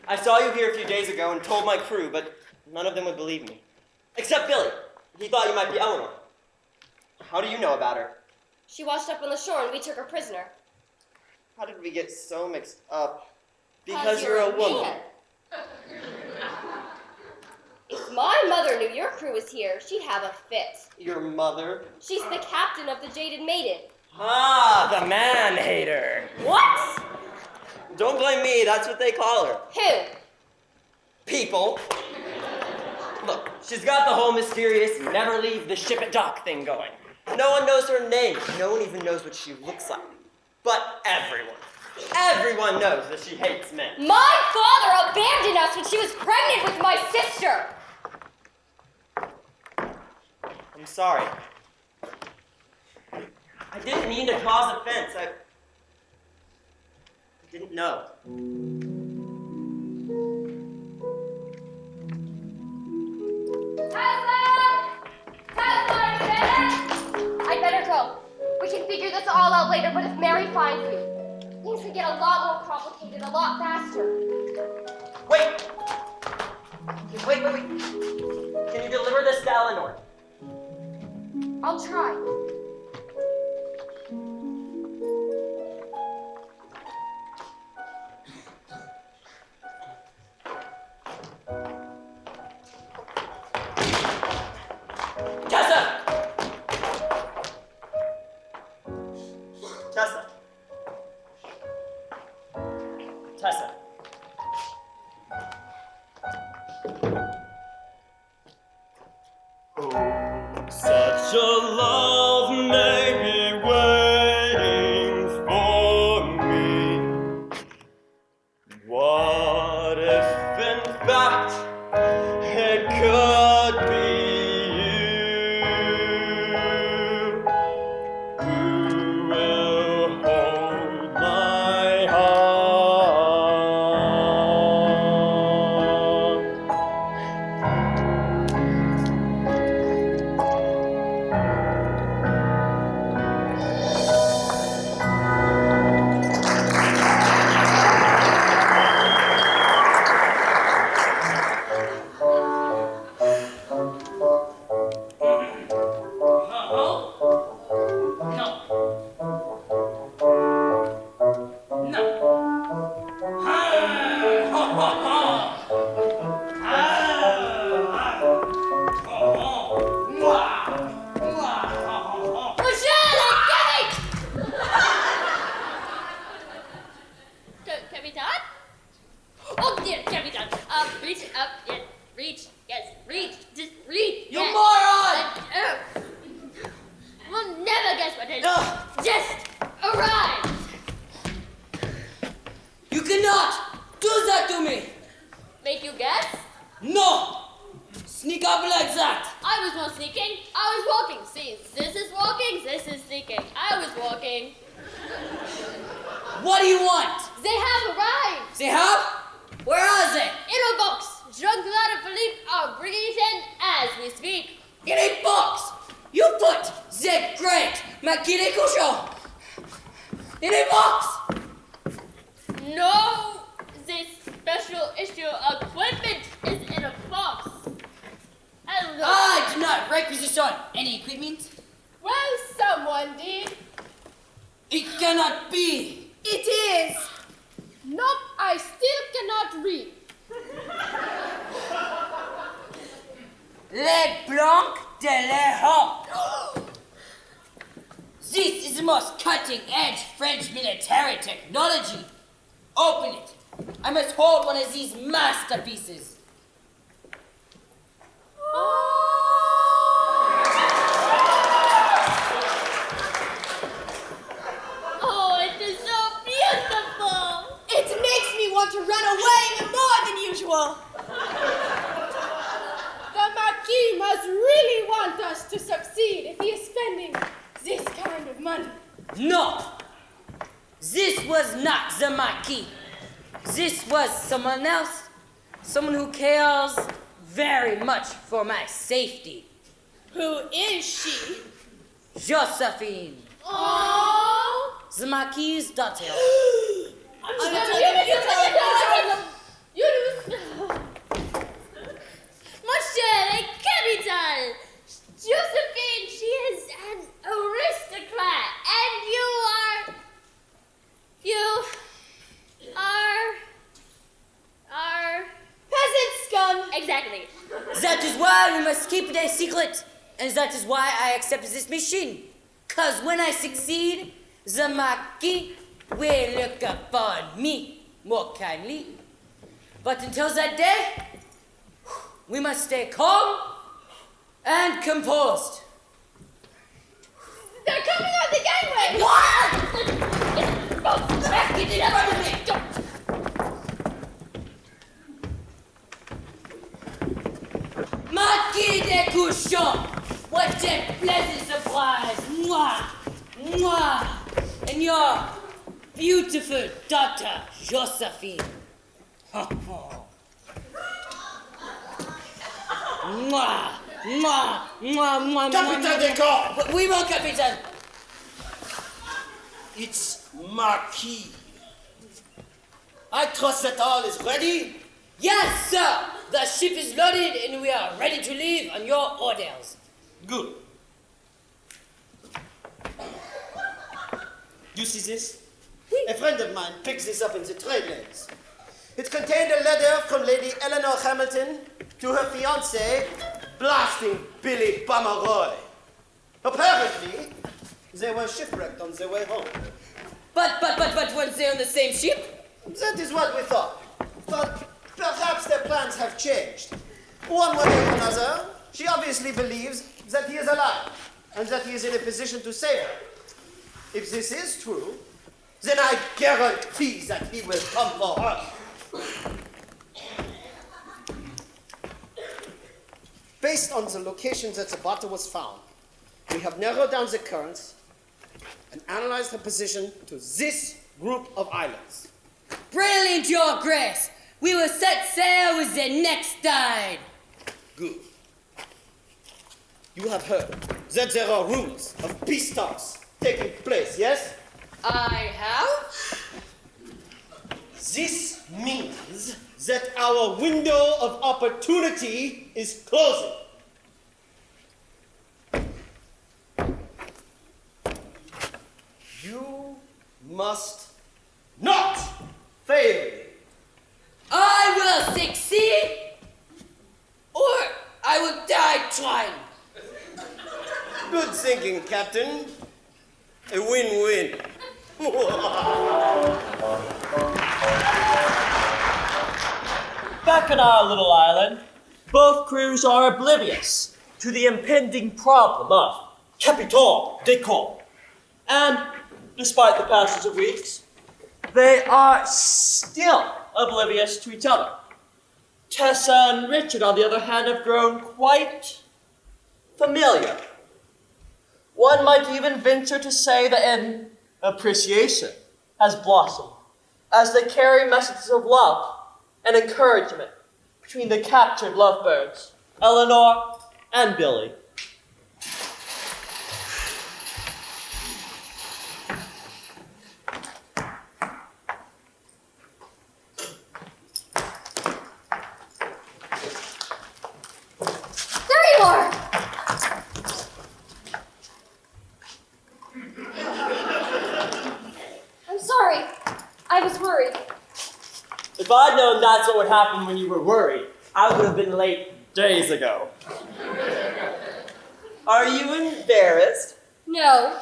I saw you here a few days ago and told my crew, but none of them would believe me. Except Billy. He thought you might be Eleanor. How do you know about her? She washed up on the shore and we took her prisoner. How did we get so mixed up? Because you're a woman. Man. If my mother knew your crew was here, she'd have a fit. Your mother? She's the captain of the Jaded Maiden. Ah, the man-hater. What? Don't blame me, that's what they call her. Who? People. Look, she's got the whole mysterious never leave the ship at dock thing going. No one knows her name. No one even knows what she looks like. But everyone knows that she hates men. My father abandoned us when she was pregnant with my sister. I'm sorry. I didn't mean to cause offense. I didn't know. I'd better go. We can figure this all out later, but if Mary finds me, things could get a lot more complicated, a lot faster. Wait! Wait. Can you deliver this to Eleanor? I'll try. Tessa! such a love may be waiting for me. What if in fact it could be you who will hold my heart? Can we done? Oh dear, can we done? Reach up, yes, reach, just reach. You yes. moron! We'll never guess what it is. Just arrive. You cannot do that to me! Make you guess? No! Sneak up like that! I was not sneaking. I was walking. See, this is walking. This is sneaking. I was walking. What do you want? They have arrived. They have? Where are they? In a box. Jean-Claude and Philippe are bringing it in as we speak. In a box! You put the great Maquille Cochon in a box! No, this special issue equipment is in a box. And look. I do not requisition any equipment. Well, someone did. It cannot be. It is. Nope, I still cannot read. Les Blancs de l'Europe. This is the most cutting-edge French military technology. Open it. I must hold one of these masterpieces. Oh, it is so beautiful. It makes me want to run away even more than usual. The Marquis must really want us to succeed if he is spending this kind of money. No! This was not the Marquis. This was someone else. Someone who cares very much for my safety. Who is she? Josephine. Oh. The Marquis' daughter. Mon cher et capitaine, Josephine, she is an aristocrat, and you are peasant scum. Exactly. That is why we must keep it a secret. And that is why I accept this mission. Cause when I succeed, the Marquis will look upon me more kindly. But until that day, we must stay calm and composed. They're coming on the gangway. What? Get it up under me. Marquis de Couchon, what a pleasant surprise. Mwah, mwah. And your beautiful daughter, Josephine. Mwah, mwah, mwah, mwah, Capitaine Descamps! Oui, mon capitaine. It's Marquis. I trust that all is ready? Yes, sir. The ship is loaded and we are ready to leave on your orders. Good. You see this? A friend of mine picked this up in the trade lanes. It contained a letter from Lady Eleanor Hamilton to her fiancé, blasting Billy Pomeroy. Apparently, they were shipwrecked on their way home. But weren't they on the same ship? That is what we thought. But perhaps their plans have changed. One way or another, she obviously believes that he is alive. and that he is in a position to save her. If this is true, then I guarantee that he will come for her. Based on the location that the bottle was found, we have narrowed down the currents and analyzed her position to this group of islands. Brilliant, Your Grace! We will set sail with the next tide. Good. You have heard that there are rumors of peace talks taking place, yes? I have? This means that our window of opportunity is closing. You must not fail. I will succeed, or I will die trying. Good thinking, Captain. A win-win. Back on our little island, both crews are oblivious to the impending problem of Capitaine Descamps. And despite the passage of weeks, they are still oblivious to each other. Tessa and Richard, on the other hand, have grown quite familiar. One might even venture to say that an appreciation has blossomed as they carry messages of love and encouragement between the captured lovebirds, Eleanor and Billy. There you are! I'm sorry. I was worried. If I'd known that's what would happen when you were worried, I would have been late days ago. Are you embarrassed? No.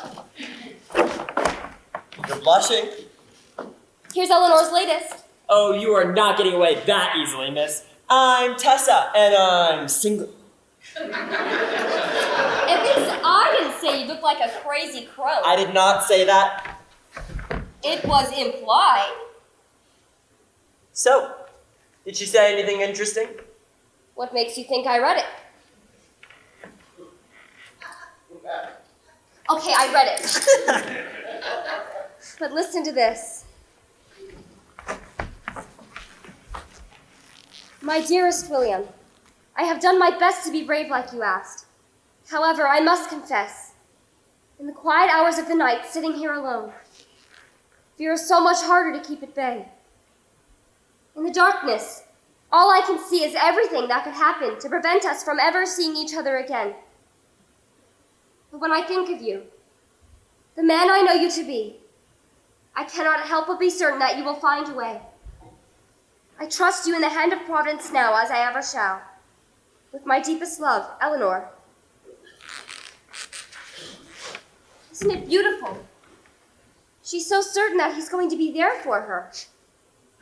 You're blushing. Here's Eleanor's latest. Oh, you are not getting away that easily, miss. I'm Tessa, and I'm single. At least I didn't say you looked like a crazy crow. I did not say that. It was implied. So, did she say anything interesting? What makes you think I read it? Okay, I read it. But listen to this. My dearest William, I have done my best to be brave like you asked. However, I must confess, in the quiet hours of the night, sitting here alone, fear is so much harder to keep at bay. In the darkness, all I can see is everything that could happen to prevent us from ever seeing each other again. But when I think of you, the man I know you to be, I cannot help but be certain that you will find a way. I trust you in the hand of Providence now, as I ever shall. With my deepest love, Eleanor. Isn't it beautiful? She's so certain that he's going to be there for her.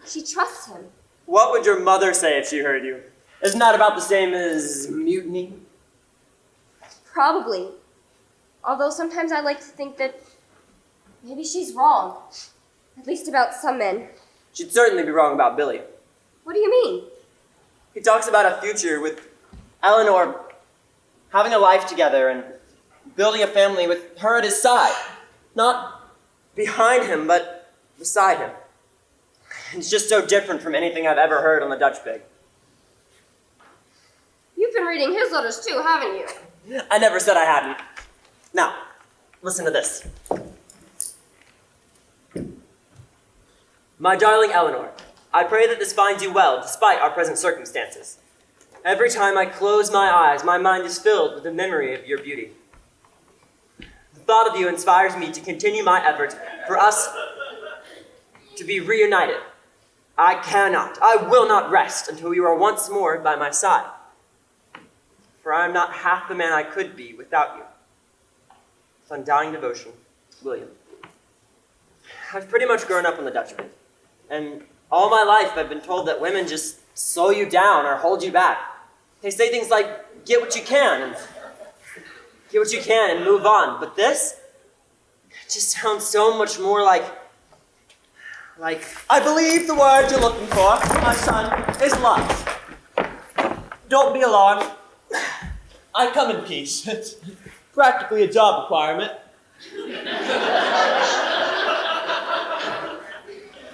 She trusts him. What would your mother say if she heard you? Isn't that about the same as mutiny? Probably. Although sometimes I like to think that maybe she's wrong. At least about some men. She'd certainly be wrong about Billy. What do you mean? He talks about a future with Eleanor having a life together and building a family with her at his side. Not behind him, but beside him. It's just so different from anything I've ever heard on the Dutch pig. You've been reading his letters too, haven't you? I never said I hadn't. Now, listen to this. My darling Eleanor, I pray that this finds you well despite our present circumstances. Every time I close my eyes, my mind is filled with the memory of your beauty. The thought of you inspires me to continue my efforts for us to be reunited. I will not rest until you are once more by my side. For I am not half the man I could be without you. With undying devotion, William. I've pretty much grown up on the Dutch pig. And all my life I've been told that women just slow you down or hold you back. They say things like, get what you can, and get what you can, and move on. But this, it just sounds so much more like, I believe the word you're looking for, my son, is love. Don't be alarmed. I come in peace. It's practically a job requirement.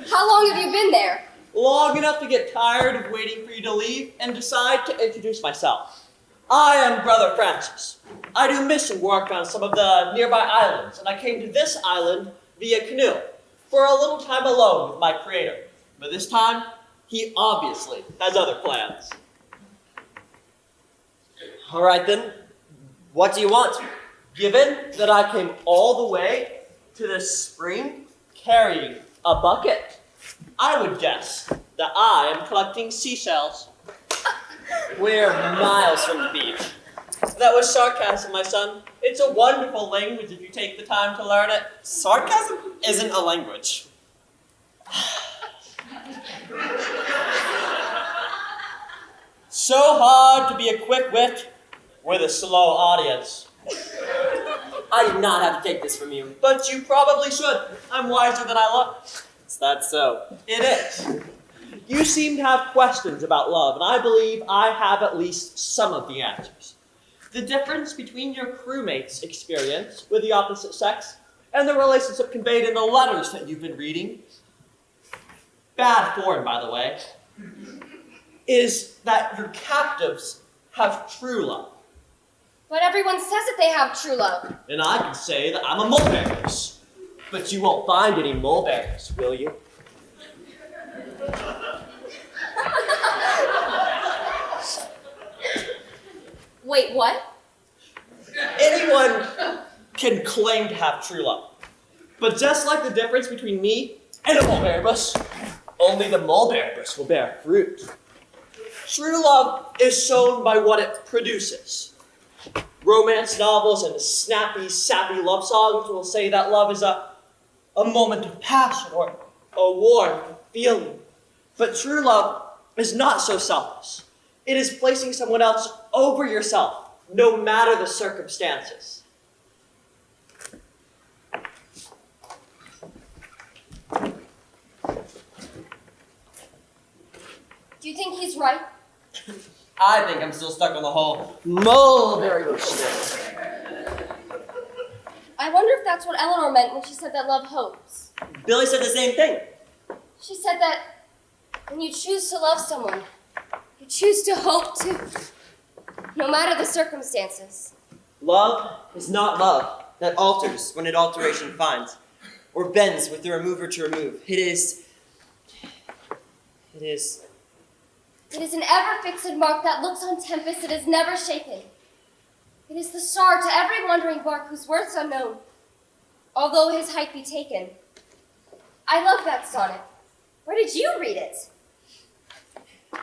How long have you been there? Long enough to get tired of waiting for you to leave and decide to introduce myself. I am Brother Francis. I do mission work on some of the nearby islands, and I came to this island via canoe for a little time alone with my creator. But this time, he obviously has other plans. All right then, what do you want? Given that I came all the way to this spring carrying a bucket, I would guess that I am collecting seashells. We're miles from the beach. That was sarcasm, my son. It's a wonderful language if you take the time to learn it. Sarcasm isn't a language. So hard to be a quick wit with a slow audience. I did not have to take this from you. But you probably should. I'm wiser than I look. Is that so? It is. You seem to have questions about love, and I believe I have at least some of the answers. The difference between your crewmate's experience with the opposite sex and the relationship conveyed in the letters that you've been reading, bad form, by the way, is that your captives have true love. But everyone says that they have true love. And I can say that I'm a mulberries. But you won't find any mulberries, will you? Wait, what? Anyone can claim to have true love. But just like the difference between me and a mulberry bush, only the mulberry bush will bear fruit. True love is shown by what it produces. Romance novels and snappy, sappy love songs will say that love is a moment of passion or a warm feeling. But true love is not so selfish. It is placing someone else over yourself, no matter the circumstances. Do you think he's right? I think I'm still stuck on the whole mulberry bush thing. I wonder if that's what Eleanor meant when she said that love hopes. Billy said the same thing. She said that when you choose to love someone, you choose to hope to, no matter the circumstances. Love is not love that alters when it alteration finds, or bends with the remover to remove. It is an ever-fixed mark that looks on tempest it is never shaken. It is the star to every wandering bark whose worth's unknown, although his height be taken. I love that sonnet. Where did you read it?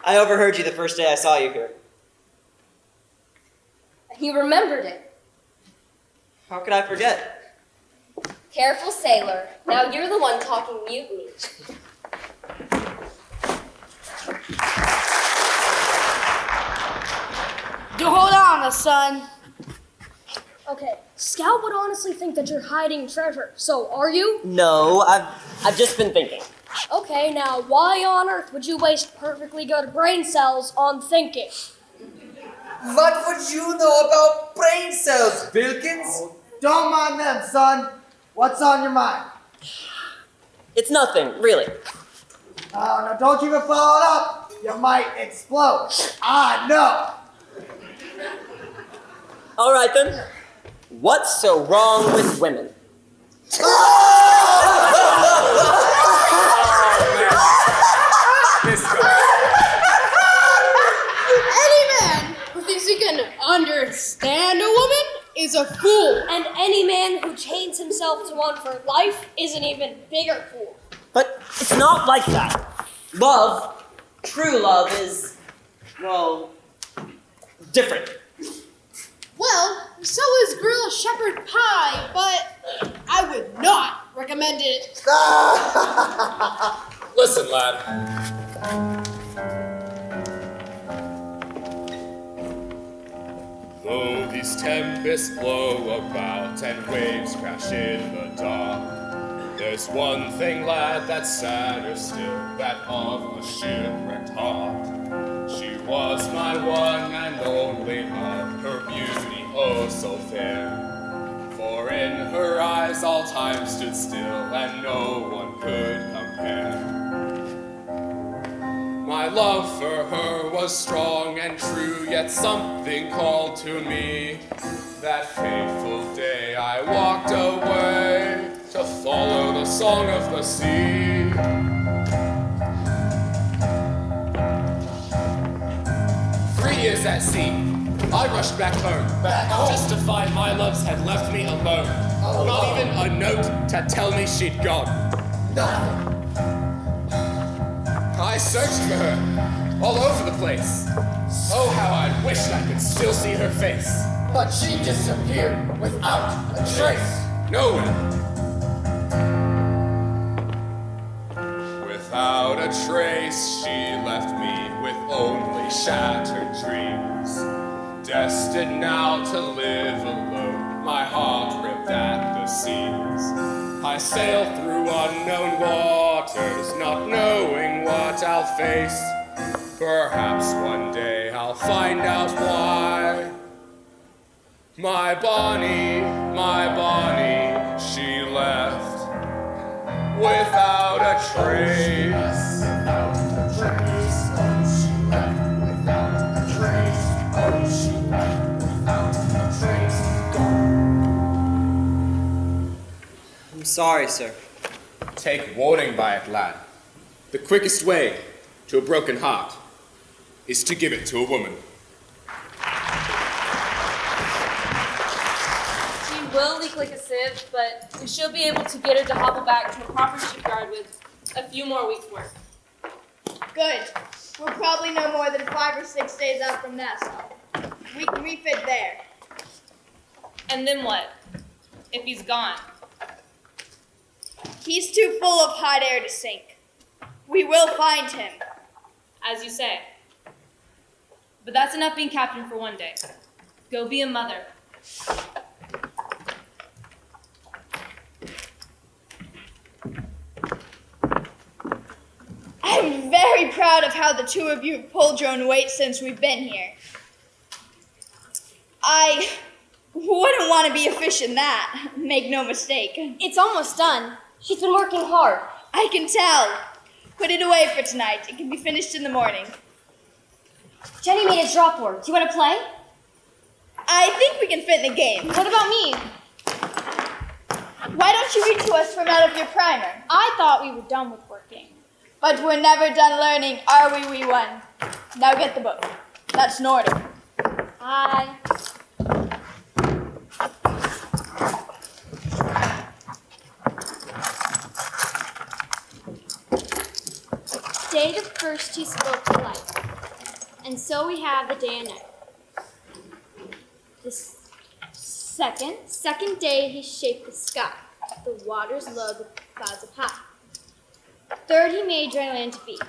I overheard you the first day I saw you here. And you remembered it. How could I forget? Careful sailor. Now you're the one talking mutiny. You hold on, son. Okay, Scout would honestly think that you're hiding treasure, so are you? No, I've just been thinking. Okay, now why on earth would you waste perfectly good brain cells on thinking? What would you know about brain cells, Bilkins? Oh, don't mind them, son. What's on your mind? It's nothing, really. Oh, now don't even follow it up. You might explode. I know. All right then. What's so wrong with women? Any man who thinks he can understand a woman is a fool. And any man who chains himself to one for life is an even bigger fool. But it's not like that. Love, true love is, well, different. Well, so is grilled shepherd pie, but I would not recommend it. Listen, lad. Though these tempests blow about and waves crash in the dark, there's one thing, lad, that's sadder still, that of a shipwrecked heart. She was my one and only love, her beauty oh so fair. For in her eyes all time stood still, and no one could compare. My love for her was strong and true, yet something called to me. That fateful day I walked away to follow the song of the sea. Years at sea, I rushed back home, just to find my loves had left me alone. Not even a note to tell me she'd gone. I searched for her all over the place. Oh, how I wished I could still see her face. But she disappeared without a trace. Nowhere. Without a trace, she left me with only shattered dreams. Destined now to live alone, my heart ripped at the seams. I sail through unknown waters, not knowing what I'll face. Perhaps one day I'll find out why. My Bonnie, she left without a trace. Without a trace, oh, she left without a trace. Oh, she left without a trace. Gone. I'm sorry, sir. Take warning by it, lad. The quickest way to a broken heart is to give it to a woman. She will leak like a sieve, but we should be able to get her to hobble back to a proper shipyard with a few more weeks' work. Good. We're probably no more than 5 or 6 days out from Nassau. We can refit there. And then what? If he's gone? He's too full of hot air to sink. We will find him. As you say. But that's enough being captain for one day. Go be a mother. I'm very proud of how the two of you have pulled your own weight since we've been here. I wouldn't want to be a fish in that. Make no mistake. It's almost done. She's been working hard. I can tell. Put it away for tonight. It can be finished in the morning. Jenny made a drop board. Do you want to play? I think we can fit in a game. What about me? Why don't you read to us from out of your primer? I thought we were done with working. But we're never done learning, are we, wee one? Now get the book. That's an order. Aye. Day the first he spoke to life, and so we have the day and night. The second day he shaped the sky, the waters low, the clouds up high. Third he made dry land to be,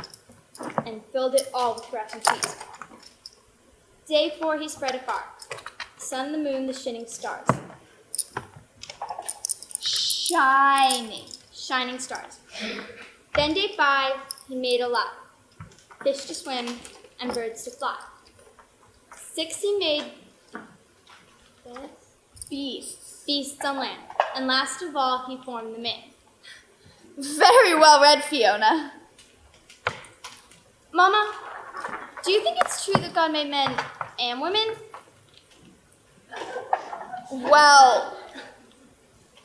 and filled it all with grass and trees. Day 4 he spread afar, the sun, the moon, the shining stars. Shining stars. Then day 5 he made a lot, fish to swim and birds to fly. 6 he made beasts on land, and last of all he formed the man. Very well read, Fiona. Mama, do you think it's true that God made men and women? Well,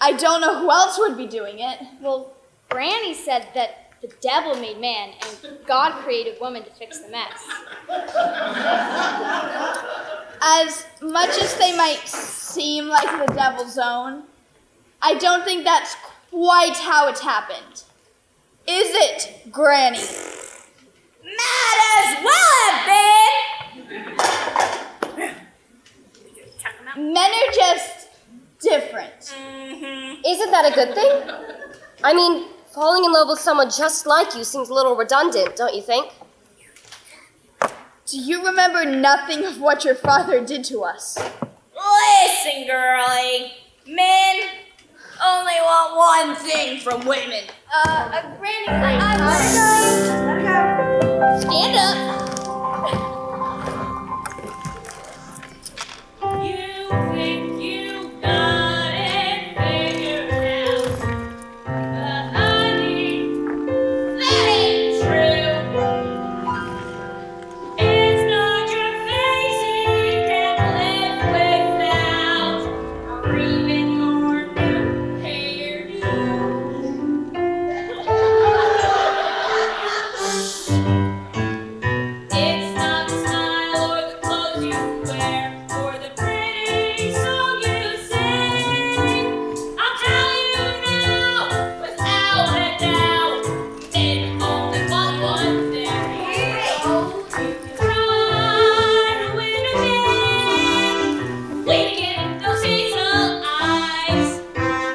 I don't know who else would be doing it. Well, Granny said that the devil made man and God created woman to fix the mess. As much as they might seem like the devil's own, I don't think that's quite how it happened. Is it, Granny? Might as well have been! Men are just different. Isn't that a good thing? I mean, falling in love with someone just like you seems a little redundant, don't you think? Do you remember nothing of what your father did to us? Listen, girlie. Men only want one thing from women. Granny, let her go. Stand up. You think you got it figured out, but honey, that ain't true. It's not your face you can live without, or even your new hairdo. It's not the style or the clothes you wear, or the pretty song you sing. I'll tell you now, without a doubt, men only want one thing. Try to win again. Win again, those hazel eyes.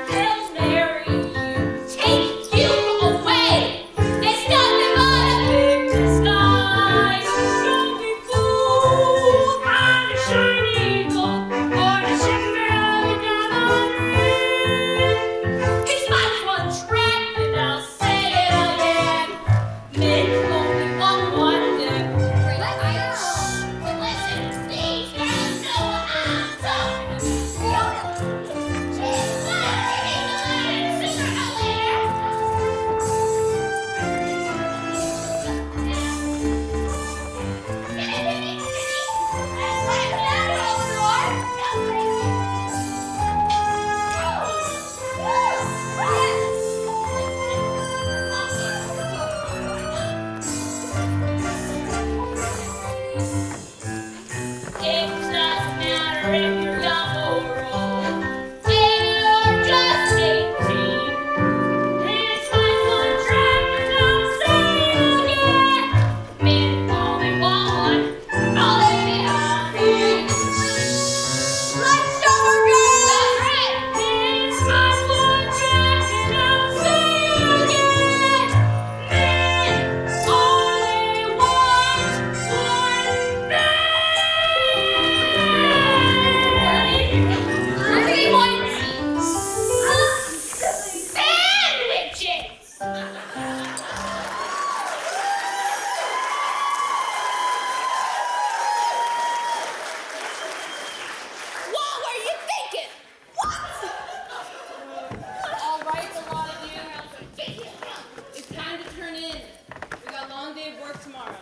They'll marry you, take you away. It's nothing but a big disguise. Don't be fooled by the shiny gold or the shimmer of a diamond ring. It's my one track, and I'll say it again. Men only want one thing. But listen, these guys know what I'm talking about. She's lying sooner or later. It doesn't matter if you're young or old, if you're just 18. It's my one track, and I'll say it again. Men only want one, all they need are feet. Let's show her girl. That's right. It's my one track, and I'll say it again. Men only want one thing. Sandwiches! What were you thinking? All right, a lot of you. It's time to turn in. We got a long day of work tomorrow.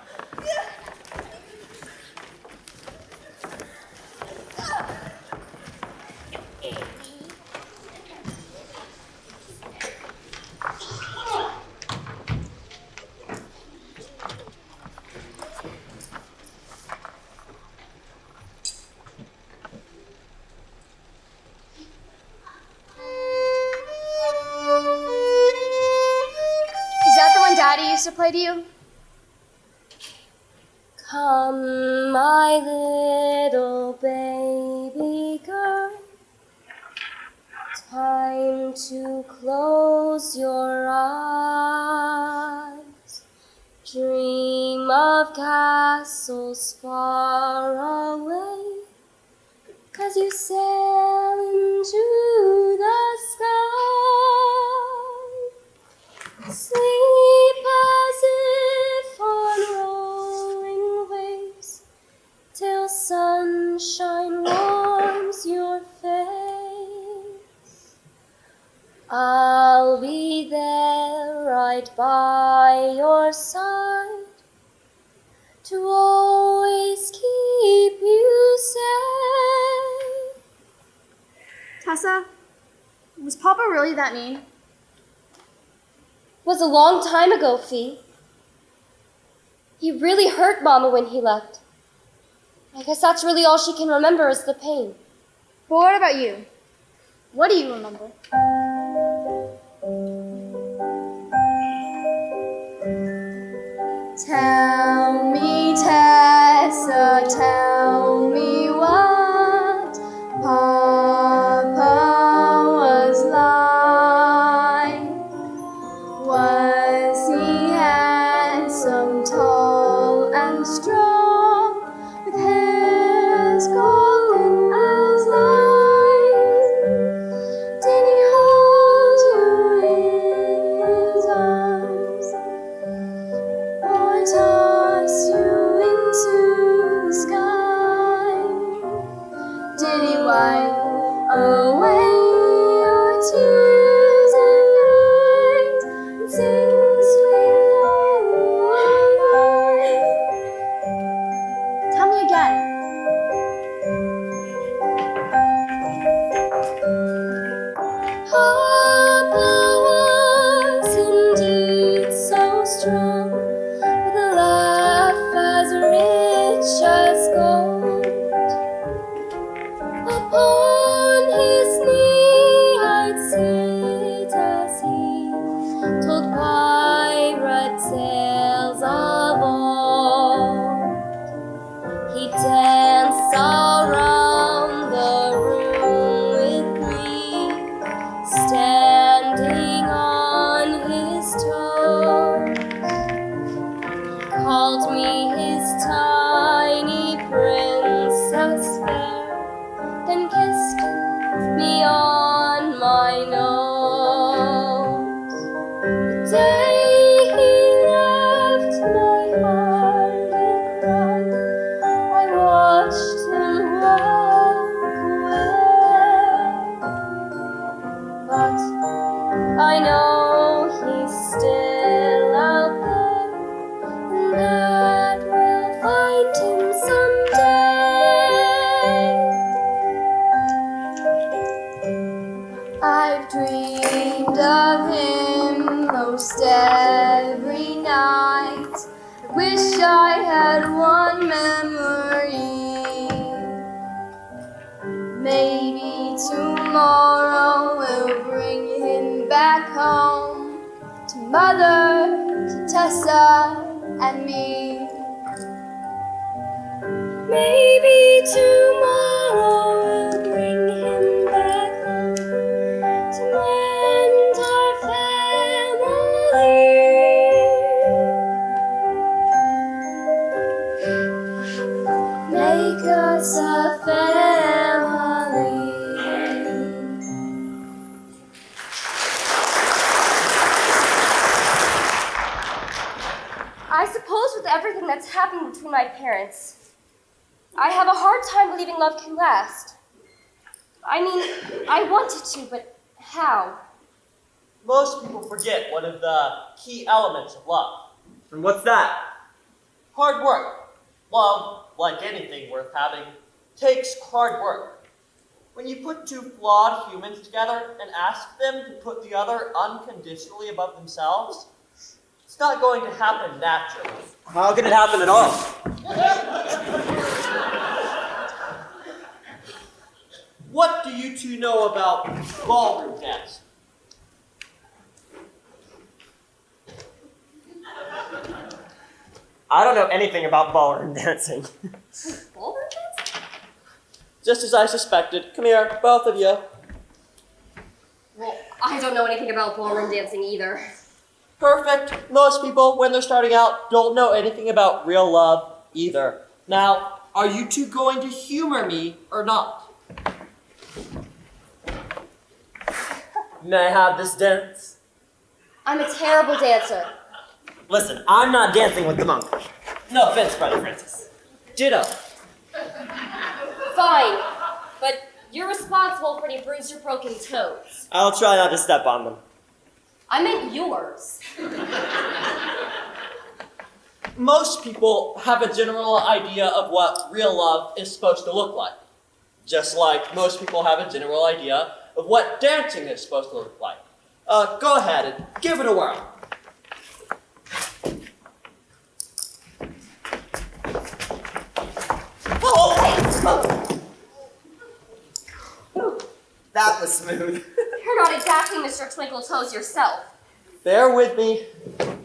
Is that the one Daddy used to play to you? Come, my little baby girl. Time to close your eyes. Dream of castles far away, 'cause you sail into the sky. Sleep as if on rolling waves, till sunshine warms your face. I'll be there right by your side, to always keep you safe. Tessa, was Papa really that mean? Was a long time ago, Fee. He really hurt Mama when he left. I guess that's really all she can remember is the pain. But what about you? What do you remember? Tell me, Tessa, tell me what Papa was like. Was he handsome, tall, and strong? Papa was indeed so strong, with a laugh as rich as gold. Upon his knee I'd sit as he told pirate tales of old. He'd dance around the room with me, standing on his toes. He called me his tiny princess fair, then kissed me on my nose. The day he left, my heart did cry. I watched him walk away, but I know he's still out there, and that we'll find him someday. I've dreamed of him most every night. I wish I had one memory. Maybe tomorrow will bring him back home to Mother, to Tessa, and me. Maybe tomorrow will bring him back home to mend our family. Make us a family. I suppose with everything that's happened between my parents, I have a hard time believing love can last. I mean, I wanted to, but how? Most people forget one of the key elements of love. And what's that? Hard work. Love, like anything worth having, takes hard work. When you put two flawed humans together and ask them to put the other unconditionally above themselves, it's not going to happen naturally. How can it happen at all? What do you two know about ballroom dance? I don't know anything about ballroom dancing. Ballroom dancing? Just as I suspected. Come here, both of you. Well, I don't know anything about ballroom dancing either. Perfect. Most people, when they're starting out, don't know anything about real love either. Now, are you two going to humor me or not? May I have this dance? I'm a terrible dancer. Listen, I'm not dancing with the monk. No offense, Brother Francis. Ditto. Fine, but you're responsible for any bruised or broken toes. I'll try not to step on them. I meant yours. Most people have a general idea of what real love is supposed to look like. Just like most people have a general idea of what dancing is supposed to look like. Go ahead and give it a whirl. That was smooth. You're not exactly Mr. Twinkle Toes yourself. Bear with me.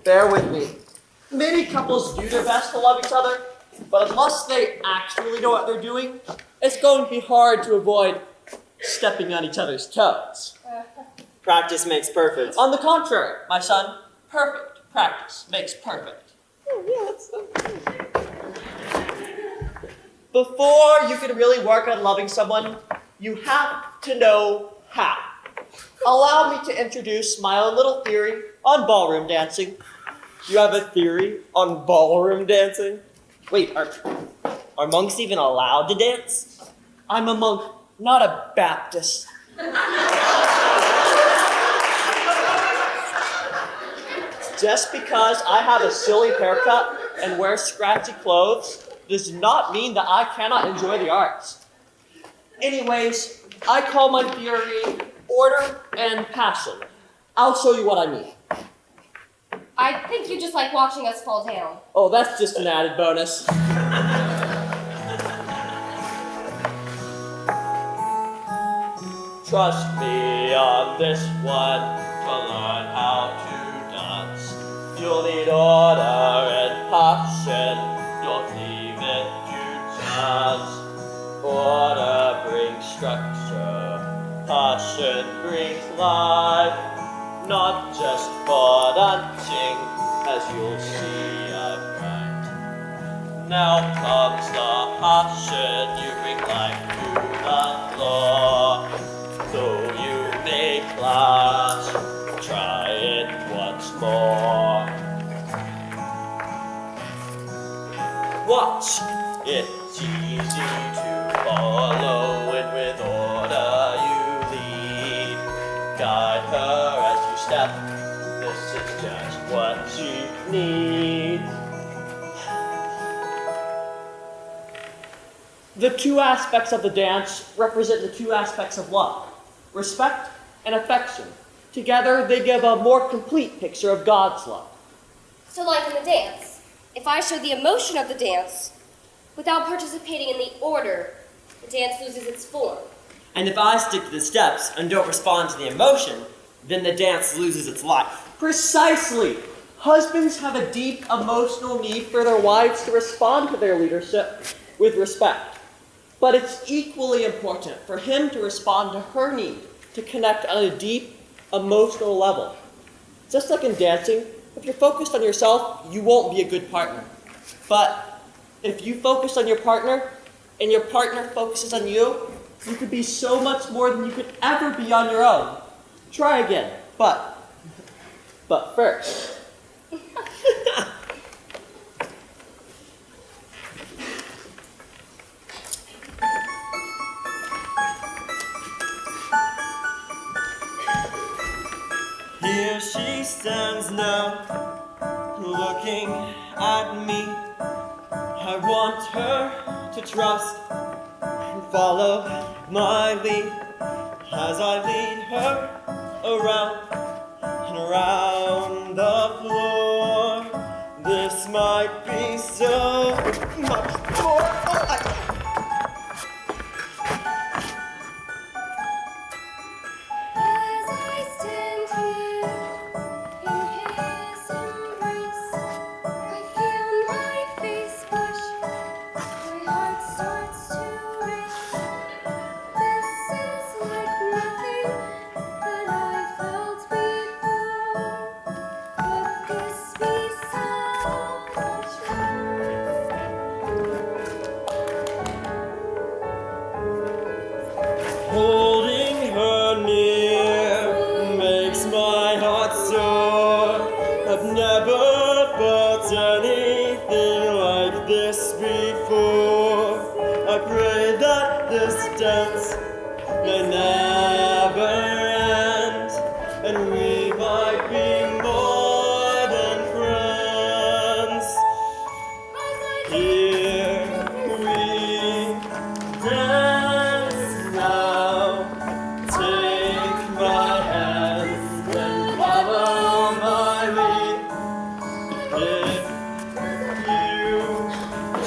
Bear with me. Many couples do their best to love each other, but unless they actually know what they're doing, it's going to be hard to avoid stepping on each other's toes. Practice makes perfect. On the contrary, my son, perfect practice makes perfect. Before you can really work on loving someone, you have to know how. Allow me to introduce my own little theory on ballroom dancing. You have a theory on ballroom dancing? Wait, are monks even allowed to dance? I'm a monk, not a Baptist. Just because I have a silly haircut and wear scratchy clothes does not mean that I cannot enjoy the arts. Anyways, I call my theory order and passion. I'll show you what I mean. I think you just like watching us fall down. Oh, that's just an added bonus. Trust me on this one to learn how to dance. You'll need order and passion. Don't leave it to chance. Order brings structure. Passion brings life. Not just for dancing, as you'll see I've rhymed. Now comes the passion. You bring life to the floor. Though you may clash, try it once more. Watch, it's easy to follow, and with order you lead. Guide her as you step, this is just what she needs. The two aspects of the dance represent the two aspects of love. Respect and affection. Together, they give a more complete picture of God's love. So like in the dance, if I show the emotion of the dance, without participating in the order, the dance loses its form. And if I stick to the steps and don't respond to the emotion, then the dance loses its life. Precisely! Husbands have a deep emotional need for their wives to respond to their leadership with respect. But it's equally important for him to respond to her need to connect on a deep emotional level. Just like in dancing, if you're focused on yourself, you won't be a good partner. But if you focus on your partner and your partner focuses on you, you could be so much more than you could ever be on your own. Try again, but first. Here she stands now, looking at me. I want her to trust and follow my lead as I lead her around and around the floor. This might be so much more. As I stand here in his embrace, I feel my face flush, my heart starts to race. This is like nothing that I felt before. Could this be so much Holding her near makes my heart soar. I've never felt anything like this before. I pray that this dance may never end, and we might be more than friends. Here we dance now. Take my hand and follow my lead. If you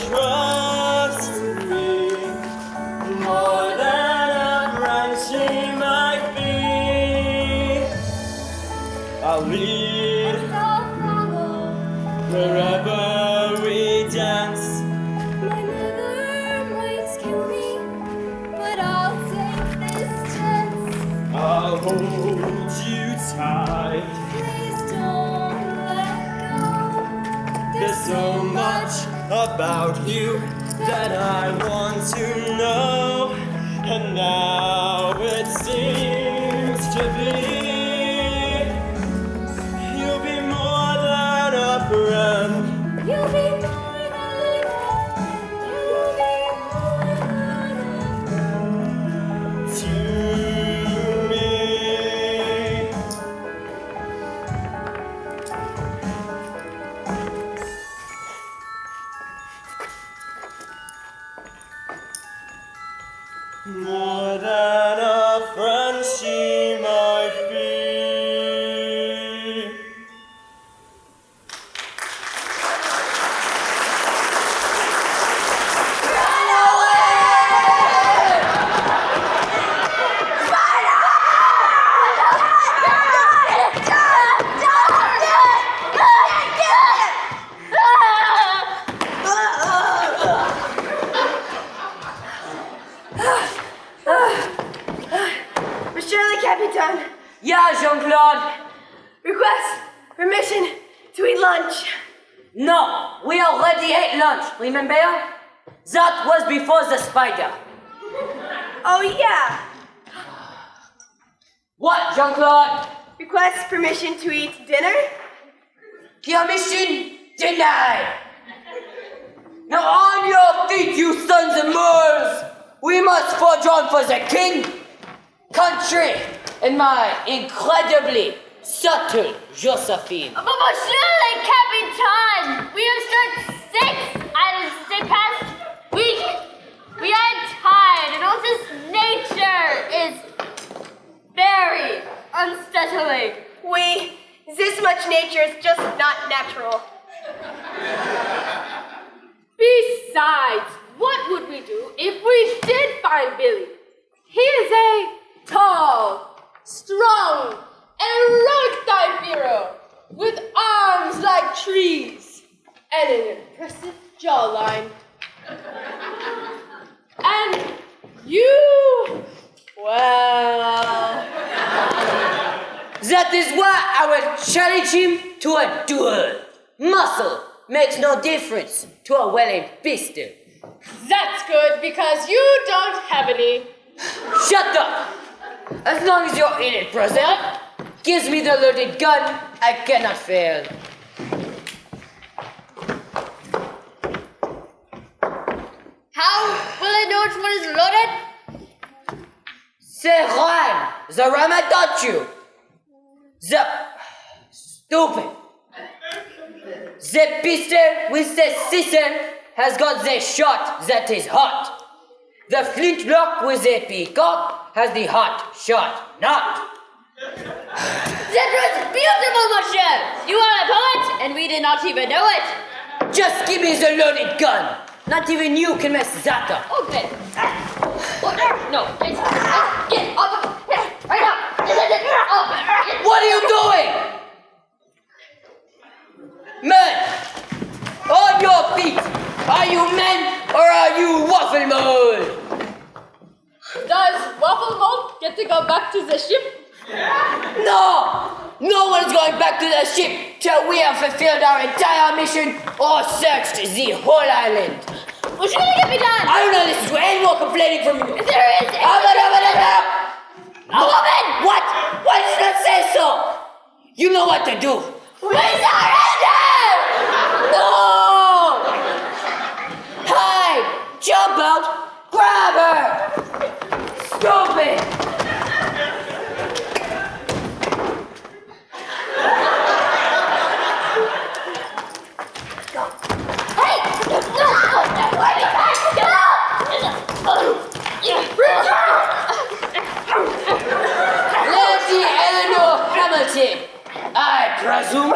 trust me, more than a friend she might be. I'll lead wherever we dance. My mother might kill me, but I'll take this chance. I'll hold you tight. Please don't let go. There's so much about you that I want to know, and now it seems to be you'll be more than a friend. You'll be more than a friend. You'll be more than a friend. To me. More than a friend done. Yeah, Jean-Claude. Request permission to eat lunch. No, we already ate lunch, remember? That was before the spider. Oh, yeah. What, Jean-Claude? Request permission to eat dinner. Permission denied. Now on your feet, you sons and moors! We must forge on for the king, country, and my incredibly subtle Josephine. But surely, Captain, we have spent 6 islands the past week. We are tired, and all this nature is very unsettling. This much nature is just not natural. Besides, what would we do if we did find Billy? He is a tall, strong, and heroic type hero with arms like trees and an impressive jawline. And you, well... That is why I will challenge him to a duel. Muscle makes no difference to a well-aimed pistol. That's good, because you don't have any. Shut up! As long as you're in it, brother. Gives me the loaded gun, I cannot fail. How will I know which one is loaded? C'est rhyme. The rhyme I taught you. The... Stupid. The pistol with the scissor has got the shot that is hot. The flintlock with the peacock has the hot shot not. That was beautiful, monsieur! You are a poet, and we did not even know it! Just give me the loaded gun. Not even you can mess that up. Okay. No, get up! Right up! What are you doing? Men! On your feet! Are you men or are you waffle mold? Does Waffle Mold get to go back to the ship? No! No one's going back to the ship till we have fulfilled our entire mission or searched the whole island. What should I get me done? I don't know, this is any more complaining from you. There is a woman! What? Why did you not say so? You know what to do. We surrender! No! Hide! Jump out! Grab her! Stupid! Lady Eleanor Hamilton, I presume.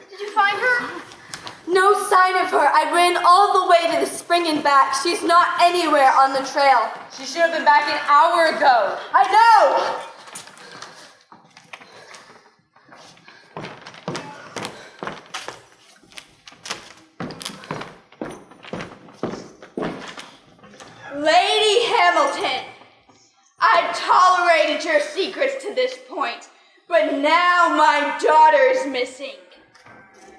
Did you find her? No sign of her. I ran all the way to the spring and back. She's not anywhere on the trail. She should have been back an hour ago. I know! Lady Hamilton, I've tolerated your secrets to this point, but now my daughter's missing.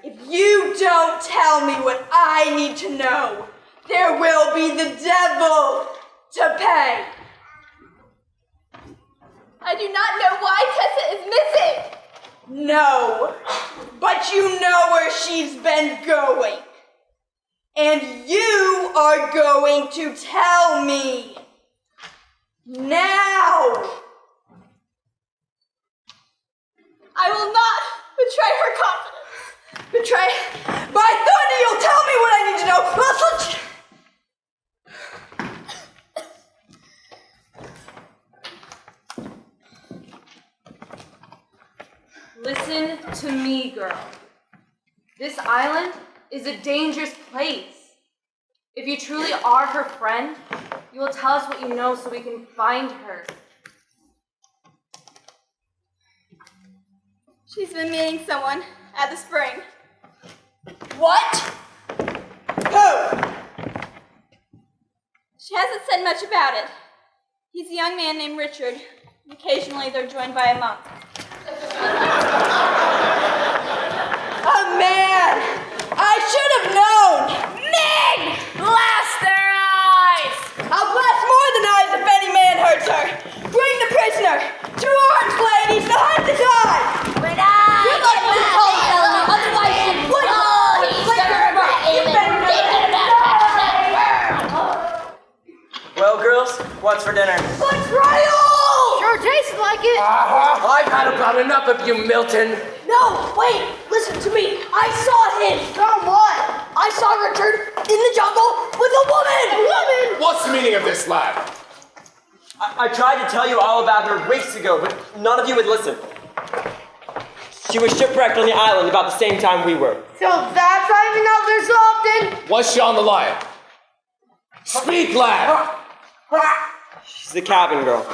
If you don't tell me what I need to know, there will be the devil to pay. I do not know why Tessa is missing. No, but you know where she's been going. And you are going to tell me. Now! I will not betray her confidence. Betray? By thunder, you'll tell me what I need to know. Listen to me, girl. This island is a dangerous place. If you truly are her friend, you will tell us what you know so we can find her. She's been meeting someone at the spring. What? She hasn't said much about it. He's a young man named Richard. Occasionally they're joined by a monk. Oh man! I should have known! Meg! Blast their eyes! I'll blast more than eyes if any man hurts her! Bring the prisoner! 2 orange ladies behind the door! But I You're like the tall fellow, otherwise you would. Oh, he's Well, girls, what's for dinner? Betrayal! Sure tastes like it. I've had about enough of you, Milton. No, wait, listen to me. I saw him. From what? I saw Richard in the jungle with a woman. A woman? What's the meaning of this, lad? I tried to tell you all about her weeks ago, but none of you would listen. She was shipwrecked on the island about the same time we were. So that's why we're not there so often? Was she on the line? Speak, lad! She's the cabin girl.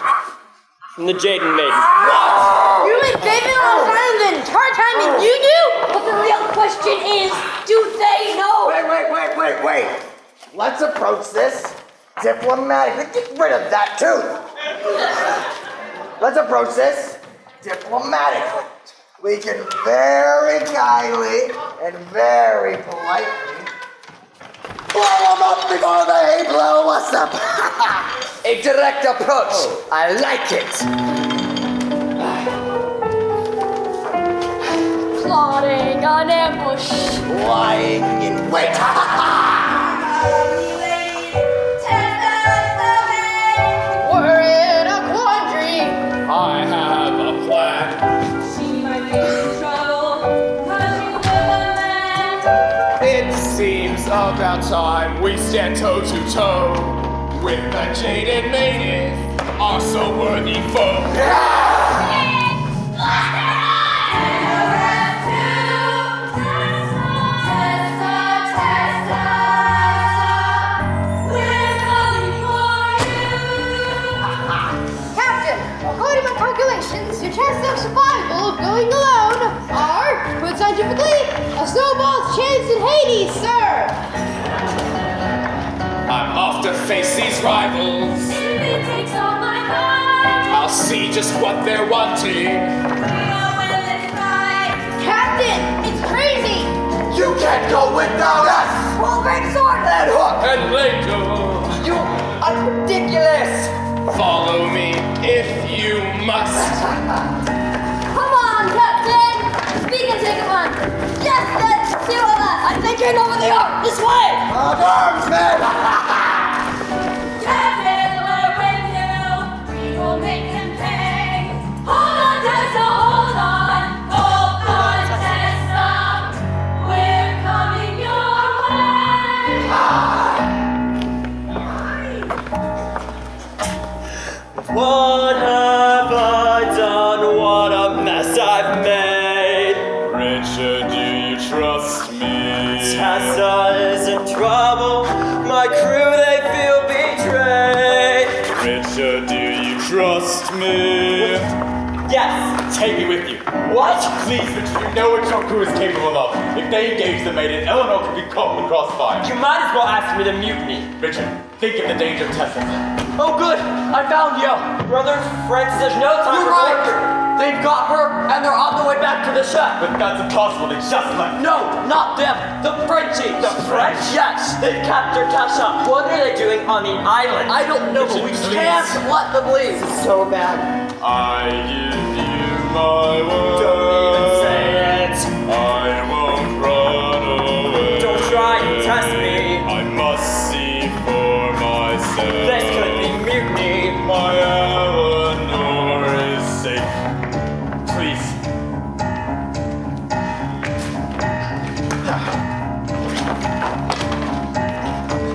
From the Jaden Maiden. What? You mean they've been on this island the entire time and you knew? But the real question is, do they know? Wait. Let's approach this diplomatically. Get rid of that tooth. Let's approach this diplomatically. We can very kindly and very politely blow them up before they blow us up. A direct approach. I like it. Plotting an ambush. Lying in wait. We're in a quandary. I have a plan. She might be in trouble, 'cause she was a man. It seems about time we stand toe to toe with the jaded maiden, our so worthy foe. Captain, according to my calculations, your chances of survival of going alone are, put scientifically, a snowball's chance in Hades, sir! I'm off to face these rivals. If it takes all my mind, I'll see just what they're wanting. we know when it's right. Captain, it's crazy! You can't go without us. Well, great sword. And hook. And later, You are ridiculous! follow me if you must. Come on, Captain! We can take them on. Yes, that's 2 of us. I think I know where they are. This way. Arms, men. Captain, let it you. We will make him pay. Hold on, Tessa, hold on. Hold on, Tessa. We're coming your way. What have I done? What a mess I've made. Richard, do you trust me? Tessa is in trouble. My crew, they feel betrayed. Richard, do you trust me? Yes, Take me with you. what? Please, Richard, you know what your crew is capable of. If they engage the maiden, Eleanor could be caught in the crossfire. You might as well ask me to mutiny. Richard, think of the danger of Tessa. Oh, good! I found you! Brother Francis, there's no time You're for right! They've got her, and they're on the way back to the ship! But that's impossible, they just left. No, not them! The Frenchies! The French? Yes! They've captured Tessa. What are they doing on the island? I don't know, but we Richard, can't please. let them leave! This is so bad. I give you my word. Don't even say it. I won't run away. Don't try and test me. I must see for myself. This could be mutiny. My Eleanor is safe. Please.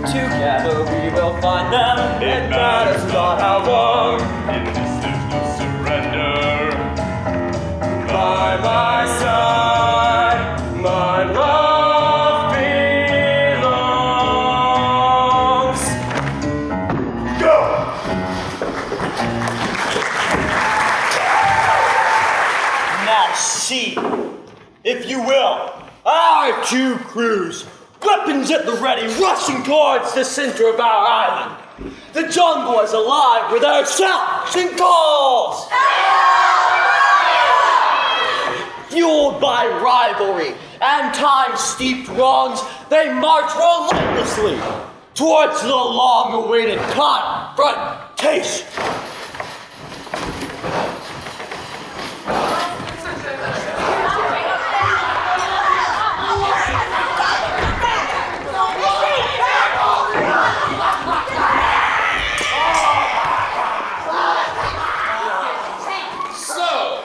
Together we will find them. It matters not how long. In this there's no surrender. By my side, my love belongs. Go! Now see, if you will, our 2 crews, go weapons at the ready, rushing towards the center of our island. The jungle is alive with our shouts and calls. Fueled by rivalry and time-steeped wrongs, they march relentlessly towards the long-awaited confrontation. So,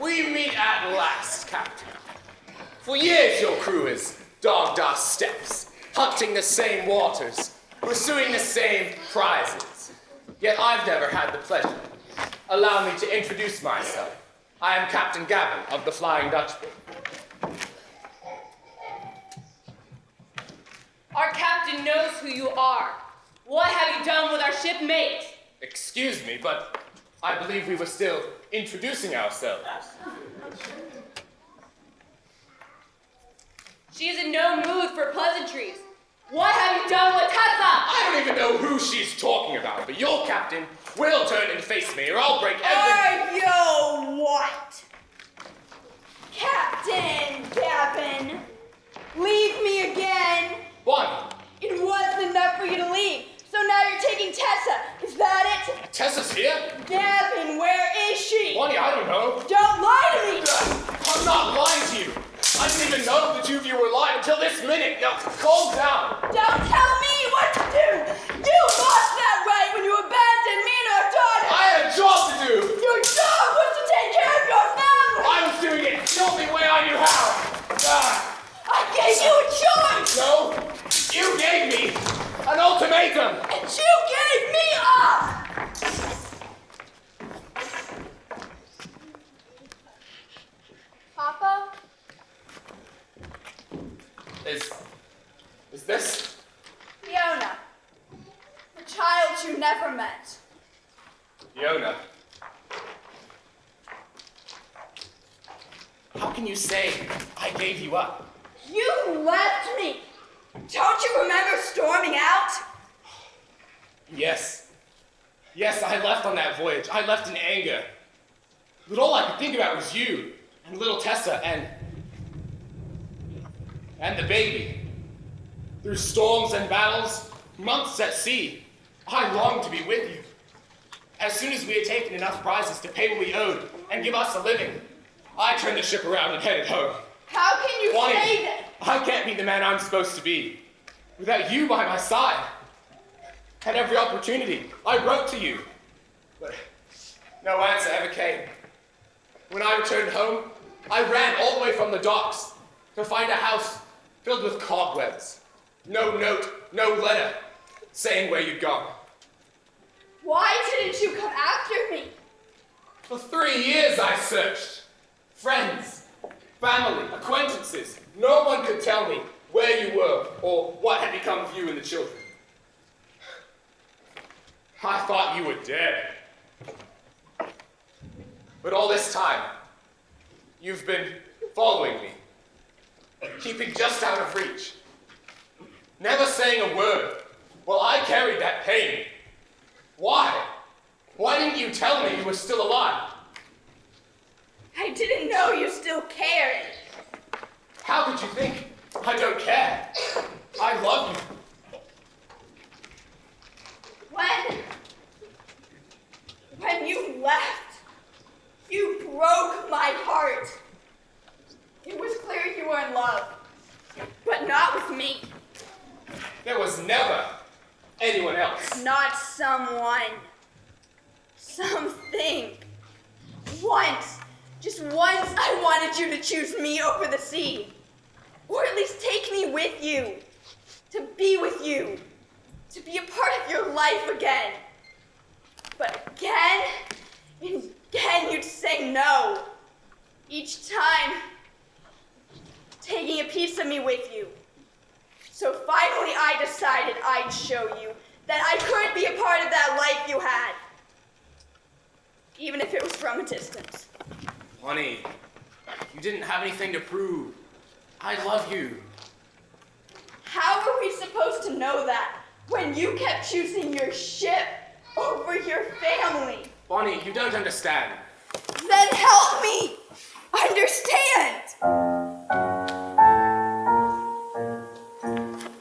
we meet at last, Captain. For years your crew has dogged our steps, hunting the same waters, pursuing the same prizes. Yet I've never had the pleasure. Allow me to introduce myself. I am Captain Gavin of the Flying Dutchman. Our captain knows who you are. What have you done with our shipmate? Excuse me, but I believe we were still introducing ourselves. She is in no mood for pleasantries. What have you done with Tessa? I don't even know who she's talking about, but your captain will turn and face me, or I'll break every... Yo, what? Captain Gavin, leave me again. Bonnie. It wasn't enough for you to leave, so now you're taking Tessa. Is that it? Tessa's here? Gavin, where is she? Bonnie, I don't know. Don't lie to me. I'm not lying to you. I didn't even know the two of you were lying until this minute. Now, calm down. Don't tell me what to do. You lost that right when you abandoned me and our daughter. I had a job to do. Your job was to take care of your family. I was doing it the only way I knew how. I gave you a choice. No, you gave me an ultimatum. And you gave me up. Papa? Is this? Fiona. The child you never met. Fiona. How can you say I gave you up? You left me. Don't you remember storming out? Yes. Yes, I left on that voyage. I left in anger. But all I could think about was you and little Tessa and the baby. Through storms and battles, months at sea, I longed to be with you. As soon as we had taken enough prizes to pay what we owed and give us a living, I turned the ship around and headed home. How can you Bonnie, say that? I can't be the man I'm supposed to be without you by my side. At every opportunity, I wrote to you, but no answer ever came. When I returned home, I ran all the way from the docks to find a house filled with cobwebs. No note, no letter, saying where you'd gone. Why didn't you come after me? For 3 years I searched. Friends, family, acquaintances. No one could tell me where you were or what had become of you and the children. I thought you were dead. But all this time, you've been following me, keeping just out of reach, never saying a word while I carried that pain. Why? Why didn't you tell me you were still alive? I didn't know you still cared. How could you think I don't care? I love you. When you left, you broke my heart. It was clear you were in love, but not with me. There was never anyone else. Not someone. Something. Once, just once, I wanted you to choose me over the sea. Or at least take me with you. To be with you. To be a part of your life again. But again, and again you'd say no. Each time, taking a piece of me with you. So finally I decided I'd show you that I could be a part of that life you had. Even if it was from a distance. Honey, you didn't have anything to prove. I love you. How are we supposed to know that when you kept choosing your ship over your family? Bonnie, you don't understand. Then help me understand.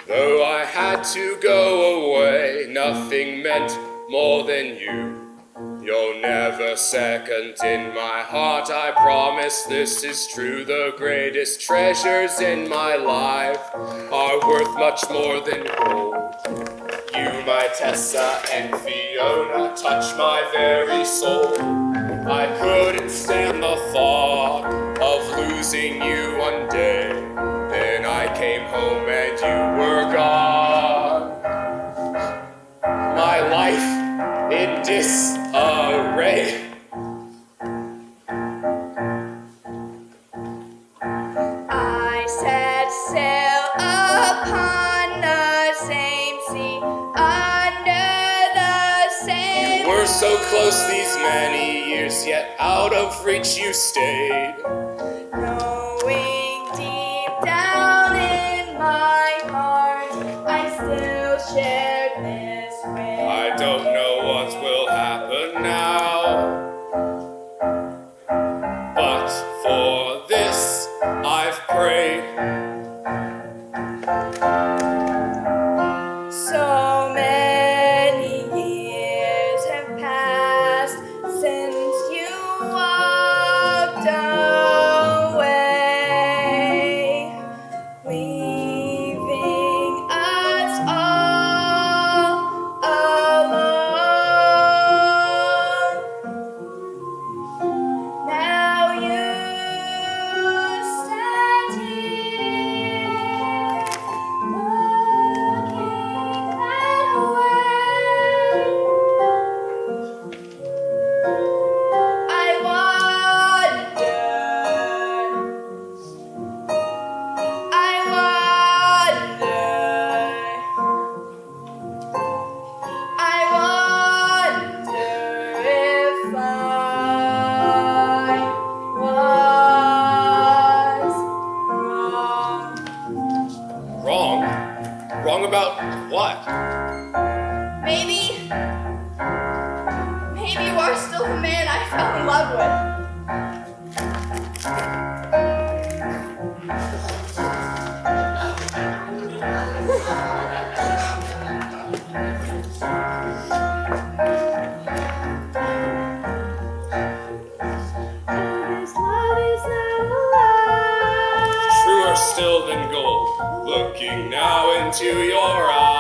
Though I had to go away, nothing meant more than you. You're never second in my heart, I promise this is true. The greatest treasures in my life are worth much more than gold. You, my Tessa and Fiona, touch my very soul. I couldn't stand the thought of losing you one day. Then I came home and you were gone. My life in disarray. I set sail upon the same sea, under the same. You were so close these many years, yet out of reach you stayed. Knowing deep down in my heart, I still shared this way. I don't know what will happen now, but for this I've prayed. So many years have passed since you walked away, leaving us all alone. Now you stand here, looking that way. I wonder, if I was wrong. Wrong? Wrong about what? Maybe you are still the man I fell in love with. Truer still than gold, looking now into your eyes.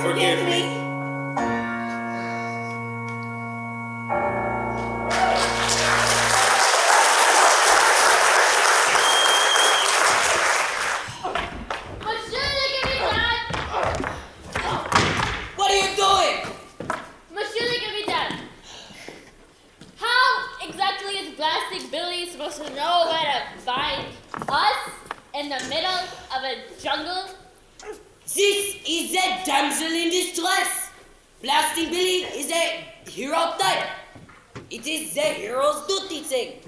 Forgive me. Monsieur le Capitaine! What are you doing? Monsieur le Capitaine! How exactly is Plastic Billy supposed to know where to find us in the middle of a jungle? This is a damsel in distress. Blasting Billy is a hero type. It is the hero's duty thing.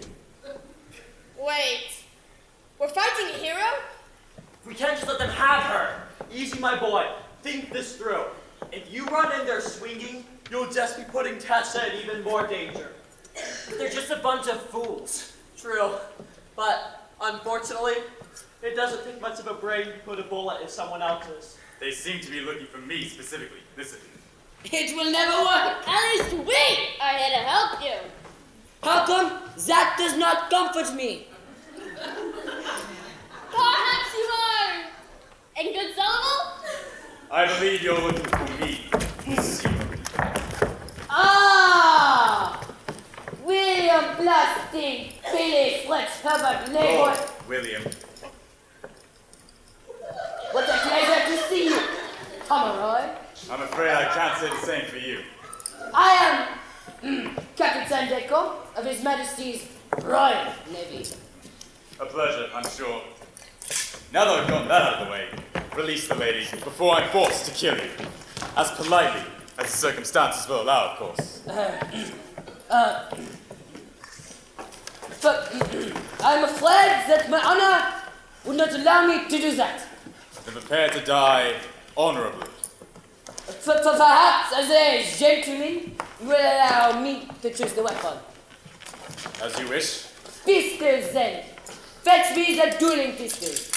Wait, we're fighting a hero? We can't just let them have her. Easy, my boy. Think this through. If you run in there swinging, you'll just be putting Tessa in even more danger. They're just a bunch of fools. True. But, unfortunately, it doesn't take much of a brain to put a bullet in someone else's. They seem to be looking for me specifically. Listen. It will never work. At least we are here to help you. How come that does not comfort me? Perhaps you are inconsolable? I believe you're looking for me. Ah! William Blasting Billy Fritz Herbert Leroy. Oh, William. What a pleasure to see you, Pomeroy. I'm afraid I can't say the same for you. I am Captain Sandeco of His Majesty's Royal Navy. A pleasure, I'm sure. Now that I've gotten that out of the way, release the lady before I'm forced to kill you. As politely as the circumstances will allow, of course. But I'm afraid that my honor would not allow me to do that. Then prepare to die honorably. Perhaps as a gentleman, you will allow me to choose the weapon. As you wish. Pistols then. Fetch me the dueling pistols.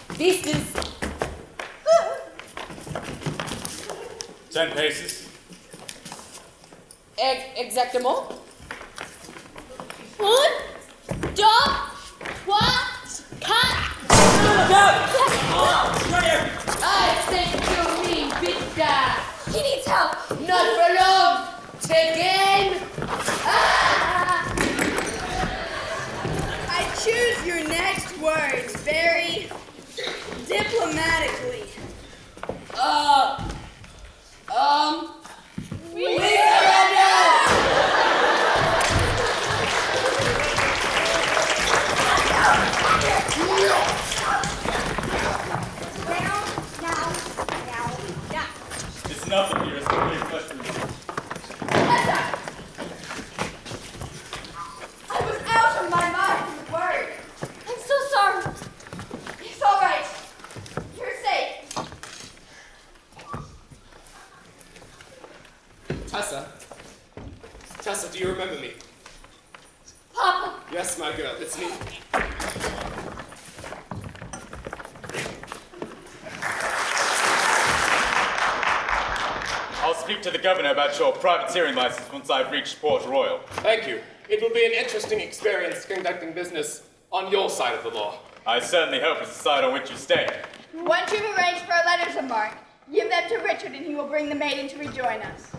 Pistols. 10 paces. Exactement. 1, 2, 3, 4. I say to me, big guy. He needs help. Not for long. Take aim. I choose your next words very diplomatically. We surrender! It's nothing here, it's a big question. I was out of my mind with the word. I'm so sorry. It's all right. You're safe. Tessa, do you remember me? Papa. Yes, my girl, it's me. I'll speak to the governor about your privateering license once I've reached Port Royal. Thank you. It will be an interesting experience conducting business on your side of the law. I certainly hope it's the side on which you stay. Once you've arranged for our letters of marque, give them to Richard and he will bring the maiden to rejoin us.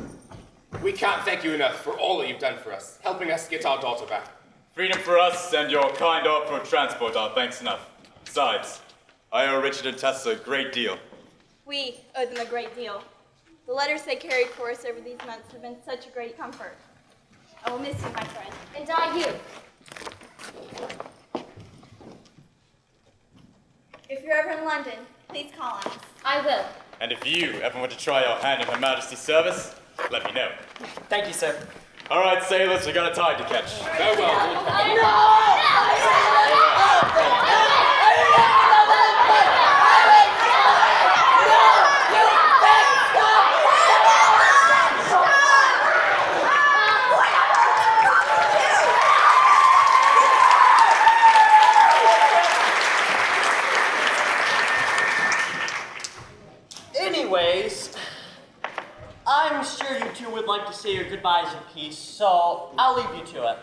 We can't thank you enough for all that you've done for us, helping us get our daughter back. Freedom for us and your kind offer of transport are thanks enough. Besides, I owe Richard and Tessa a great deal. We owe them a great deal. The letters they carried for us over these months have been such a great comfort. I will miss you, my friend. And I you. If you're ever in London, please call on us. I will. And if you ever want to try your hand in Her Majesty's service, let me know. Thank you, sir. All right, sailors, we got a tide to catch. Farewell. Anyways, I'm sure you two would like to say your goodbyes in peace, so I'll leave you to it.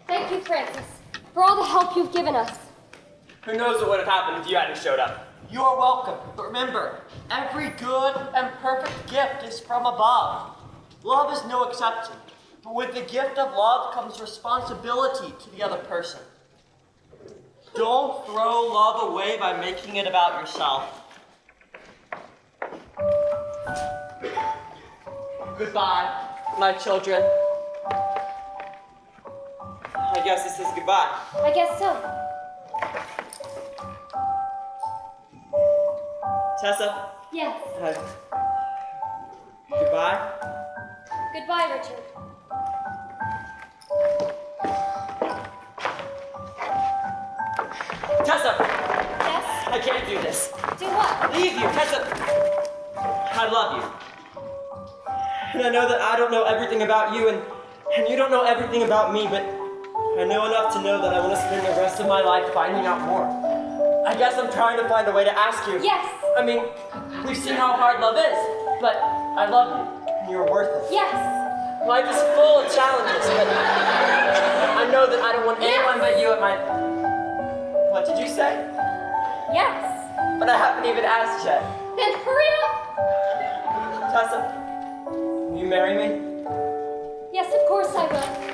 Thank you, Francis, for all the help you've given us. Who knows what would have happened if you hadn't showed up? You are welcome, but remember, every good and perfect gift is from above. Love is no exception, but with the gift of love comes responsibility to the other person. Don't throw love away by making it about yourself. Goodbye, my children. I guess this is goodbye. I guess so. Tessa? Yes. Goodbye? Goodbye, Richard. Tessa! Yes? I can't do this. Do what? Leave you, Tessa! I love you. And I know that I don't know everything about you, and you don't know everything about me, but I know enough to know that I want to spend the rest of my life finding out more. I guess I'm trying to find a way to ask you. Yes. I mean, we've seen how hard love is, but I love you, and you're worth it. Yes. Life is full of challenges, but I know that I don't want anyone but you at my... What did you say? Yes. But I haven't even asked yet. Then hurry up. Tessa, will you marry me? Yes, of course I will.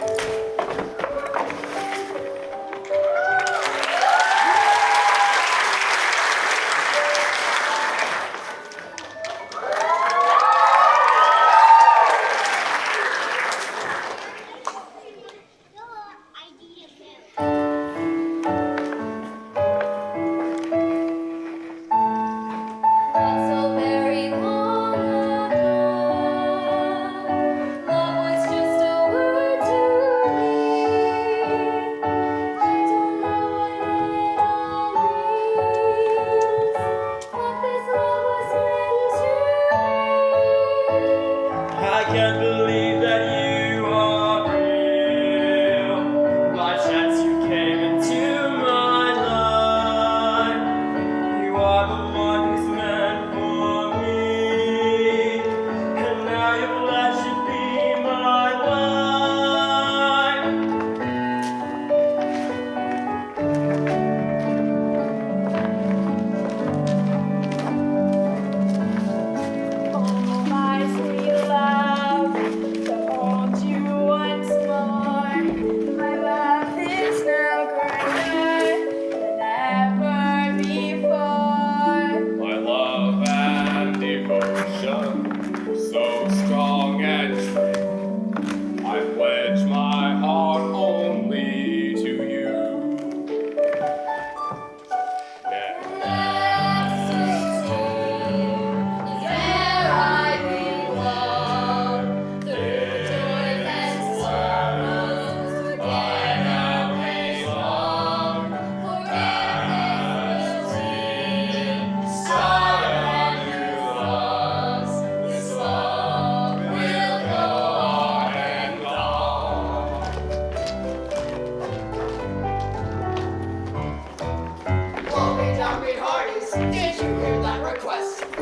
Did you hear that request? The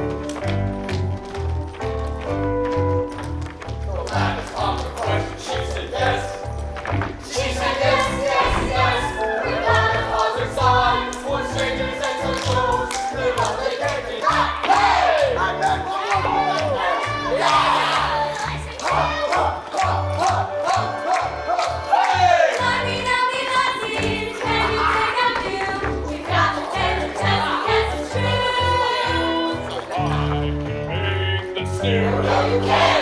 lad has come the question. She said yes. She said yes, yes, yes. We found her father's side. For strangers and some fools. The love they can't deny. Hey! I bet we'll look like that. Yeah! You can't!